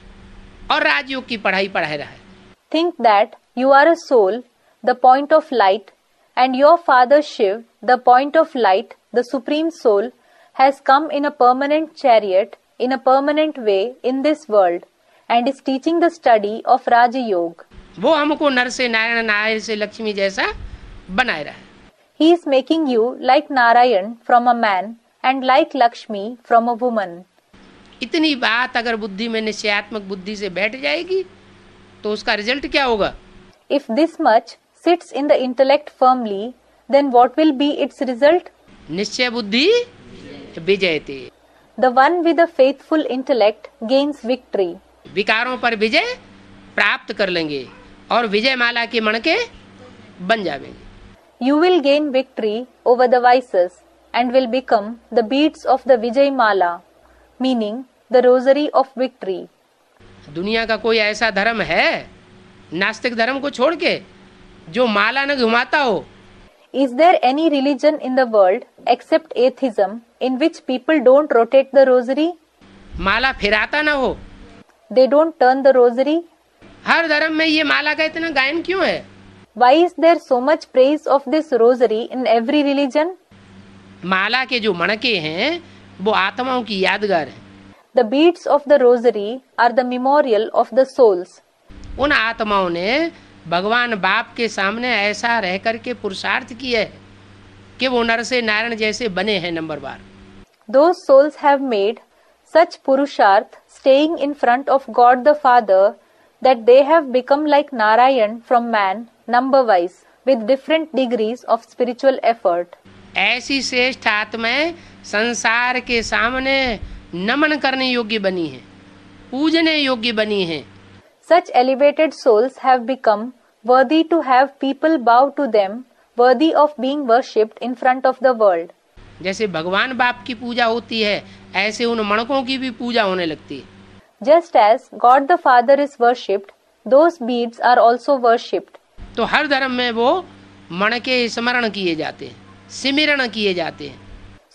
A: और राजयोग की पढ़ाई पढ़ा रहा है।
B: Think that you are a soul, the point of light, and your father Shiv, the point of light, the supreme soul, has come in a permanent chariot in a permanent way in this world and is teaching the study of Raja Yoga.
A: वो हमको नर से नारायण, नारायण से लक्ष्मी जैसा बनाए रहा है।
B: He is making you like Narayan from a man and like Lakshmi from a woman.
A: इतनी बात अगर बुद्धि में निश्चयात्मक बुद्धि से बैठ जाएगी तो उसका रिजल्ट क्या होगा?
B: If this much sits in the intellect firmly, then what will be its result?
A: निश्चय बुद्धि विजयते।
B: The one with a faithful intellect gains victory.
A: विकारों पर विजय प्राप्त कर लेंगे और विजय माला के मणके बन जाएंगे।
B: You will gain victory over the vices and will become the beads of the Vijay Mala, meaning the rosary of victory.
A: दुनिया का कोई ऐसा धर्म है नास्तिक धर्म को छोड़ के जो माला न घुमाता हो?
B: Is there any religion in the world except atheism in which people don't rotate the rosary?
A: माला फिराता ना हो?
B: They don't turn the rosary?
A: हर धर्म में ये माला का इतना गायन क्यों है?
B: Why is there so much praise of this rosary in every religion?
A: माला के जो मणके हैं वो आत्माओं की यादगार है।
B: The beads of the rosary are the memorial of the souls.
A: उन आत्माओं ने भगवान बाप के सामने ऐसा रह करके पुरुषार्थ किया है कि वो नर से नारायण जैसे बने हैं। Number bar
B: Those souls have made such purusharth staying in front of God the Father that they have become like Narayan from man number wise with different degrees of spiritual effort.
A: ऐसी श्रेष्ठ आत्माएं संसार के सामने नमन करने योग्य बनी हैं, पूजने योग्य बनी हैं।
B: Such elevated souls have become worthy to have people bow to them, worthy of being worshipped in front of the world.
A: जैसे भगवान बाप की पूजा होती है ऐसे उन मणकों की भी पूजा होने लगती है।
B: Just as God the Father is worshipped, those beads are also worshipped.
A: तो हर धर्म में वो मणके स्मरण किए जाते हैं, सिमरण किए जाते हैं।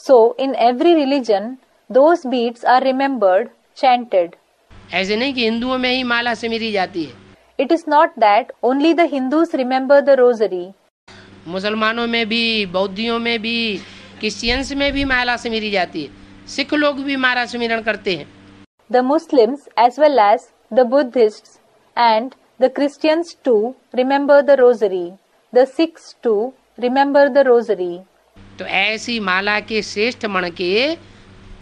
B: So in every religion, those beads are remembered, chanted.
A: ऐसे नहीं कि हिंदुओं में ही माला सिमरी जाती है।
B: It is not that only the Hindus remember the rosary.
A: मुसलमानों में भी, बौद्धियों में भी, क्रिश्चियंस में भी माला सिमरी जाती है। सिख लोग भी माला सिमरण करते हैं।
B: The Muslims as well as the Buddhists and the Christians too remember the rosary. The Sikhs too remember the rosary.
A: तो ऐसी माला के श्रेष्ठ मणके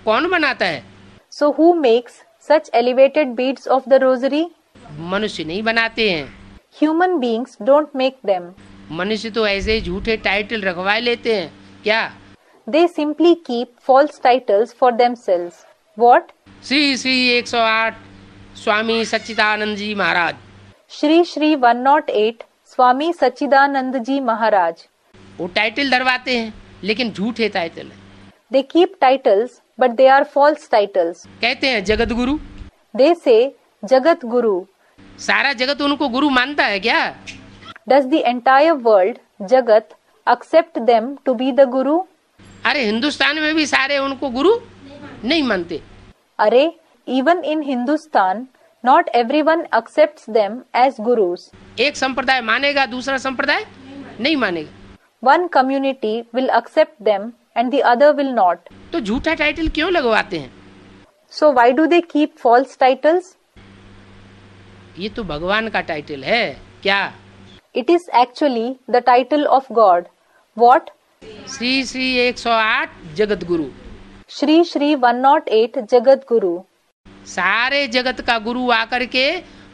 A: कौन बनाता है?
B: So who makes such elevated beads of the rosary?
A: मनुष्य नहीं बनाते हैं।
B: Human beings don't make them.
A: मनुष्य तो ऐसे झूठे टाइटल रखवा लेते हैं। क्या?
B: They simply keep false titles for themselves. What?
A: Shri Shri 108 Swami Sachidanand ji Maharaj.
B: Shri Shri 108 Swami Sachidanand Ji Maharaj.
A: वो टाइटल धरवाते हैं लेकिन झूठे टाइटल है।
B: They keep titles, but they are false titles.
A: कहते हैं Jagat Guru.
B: They say Jagat Guru.
A: सारा जगत उनको गुरु मानता है क्या?
B: Does the entire world, Jagat, accept them to be the Guru?
A: अरे हिंदुस्तान में भी सारे उनको गुरु नहीं मानते।
B: Arey, even in Hindustan, not everyone accepts them as gurus.
A: एक संप्रदाय मानेगा, दूसरा संप्रदाय नहीं मानेगा।
B: One community will accept them and the other will not.
A: तो झूठा टाइटल क्यों लगवाते हैं?
B: So why do they keep false titles?
A: ये तो भगवान का टाइटल है क्या?
B: It is actually the title of God. What?
A: Shri Shri 108 Jagat Guru.
B: Shri Shri 108 Jagat Guru.
A: सारे जगत का गुरु आकर के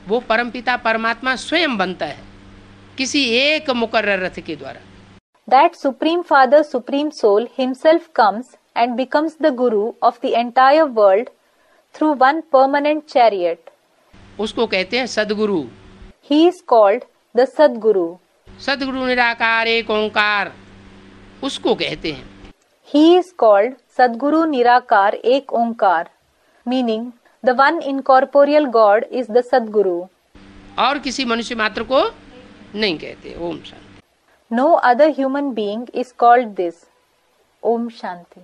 A: वो परमपिता परमात्मा स्वयं बनता है किसी एक मुकर्रर रथ के द्वारा।
B: That Supreme Father, Supreme Soul himself comes and becomes the Guru of the entire world through one permanent chariot.
A: उसको कहते हैं सदगुरु।
B: He is called the Sadguru.
A: सदगुरु निराकार एक ओंकार उसको कहते हैं।
B: He is called Sadguru Nirakar Ek Onkar, meaning the one incorporeal God is the Sadguru.
A: और किसी मनुष्य मात्र को नहीं कहते। Om Shanti.
B: No other human being is called this. Om Shanti.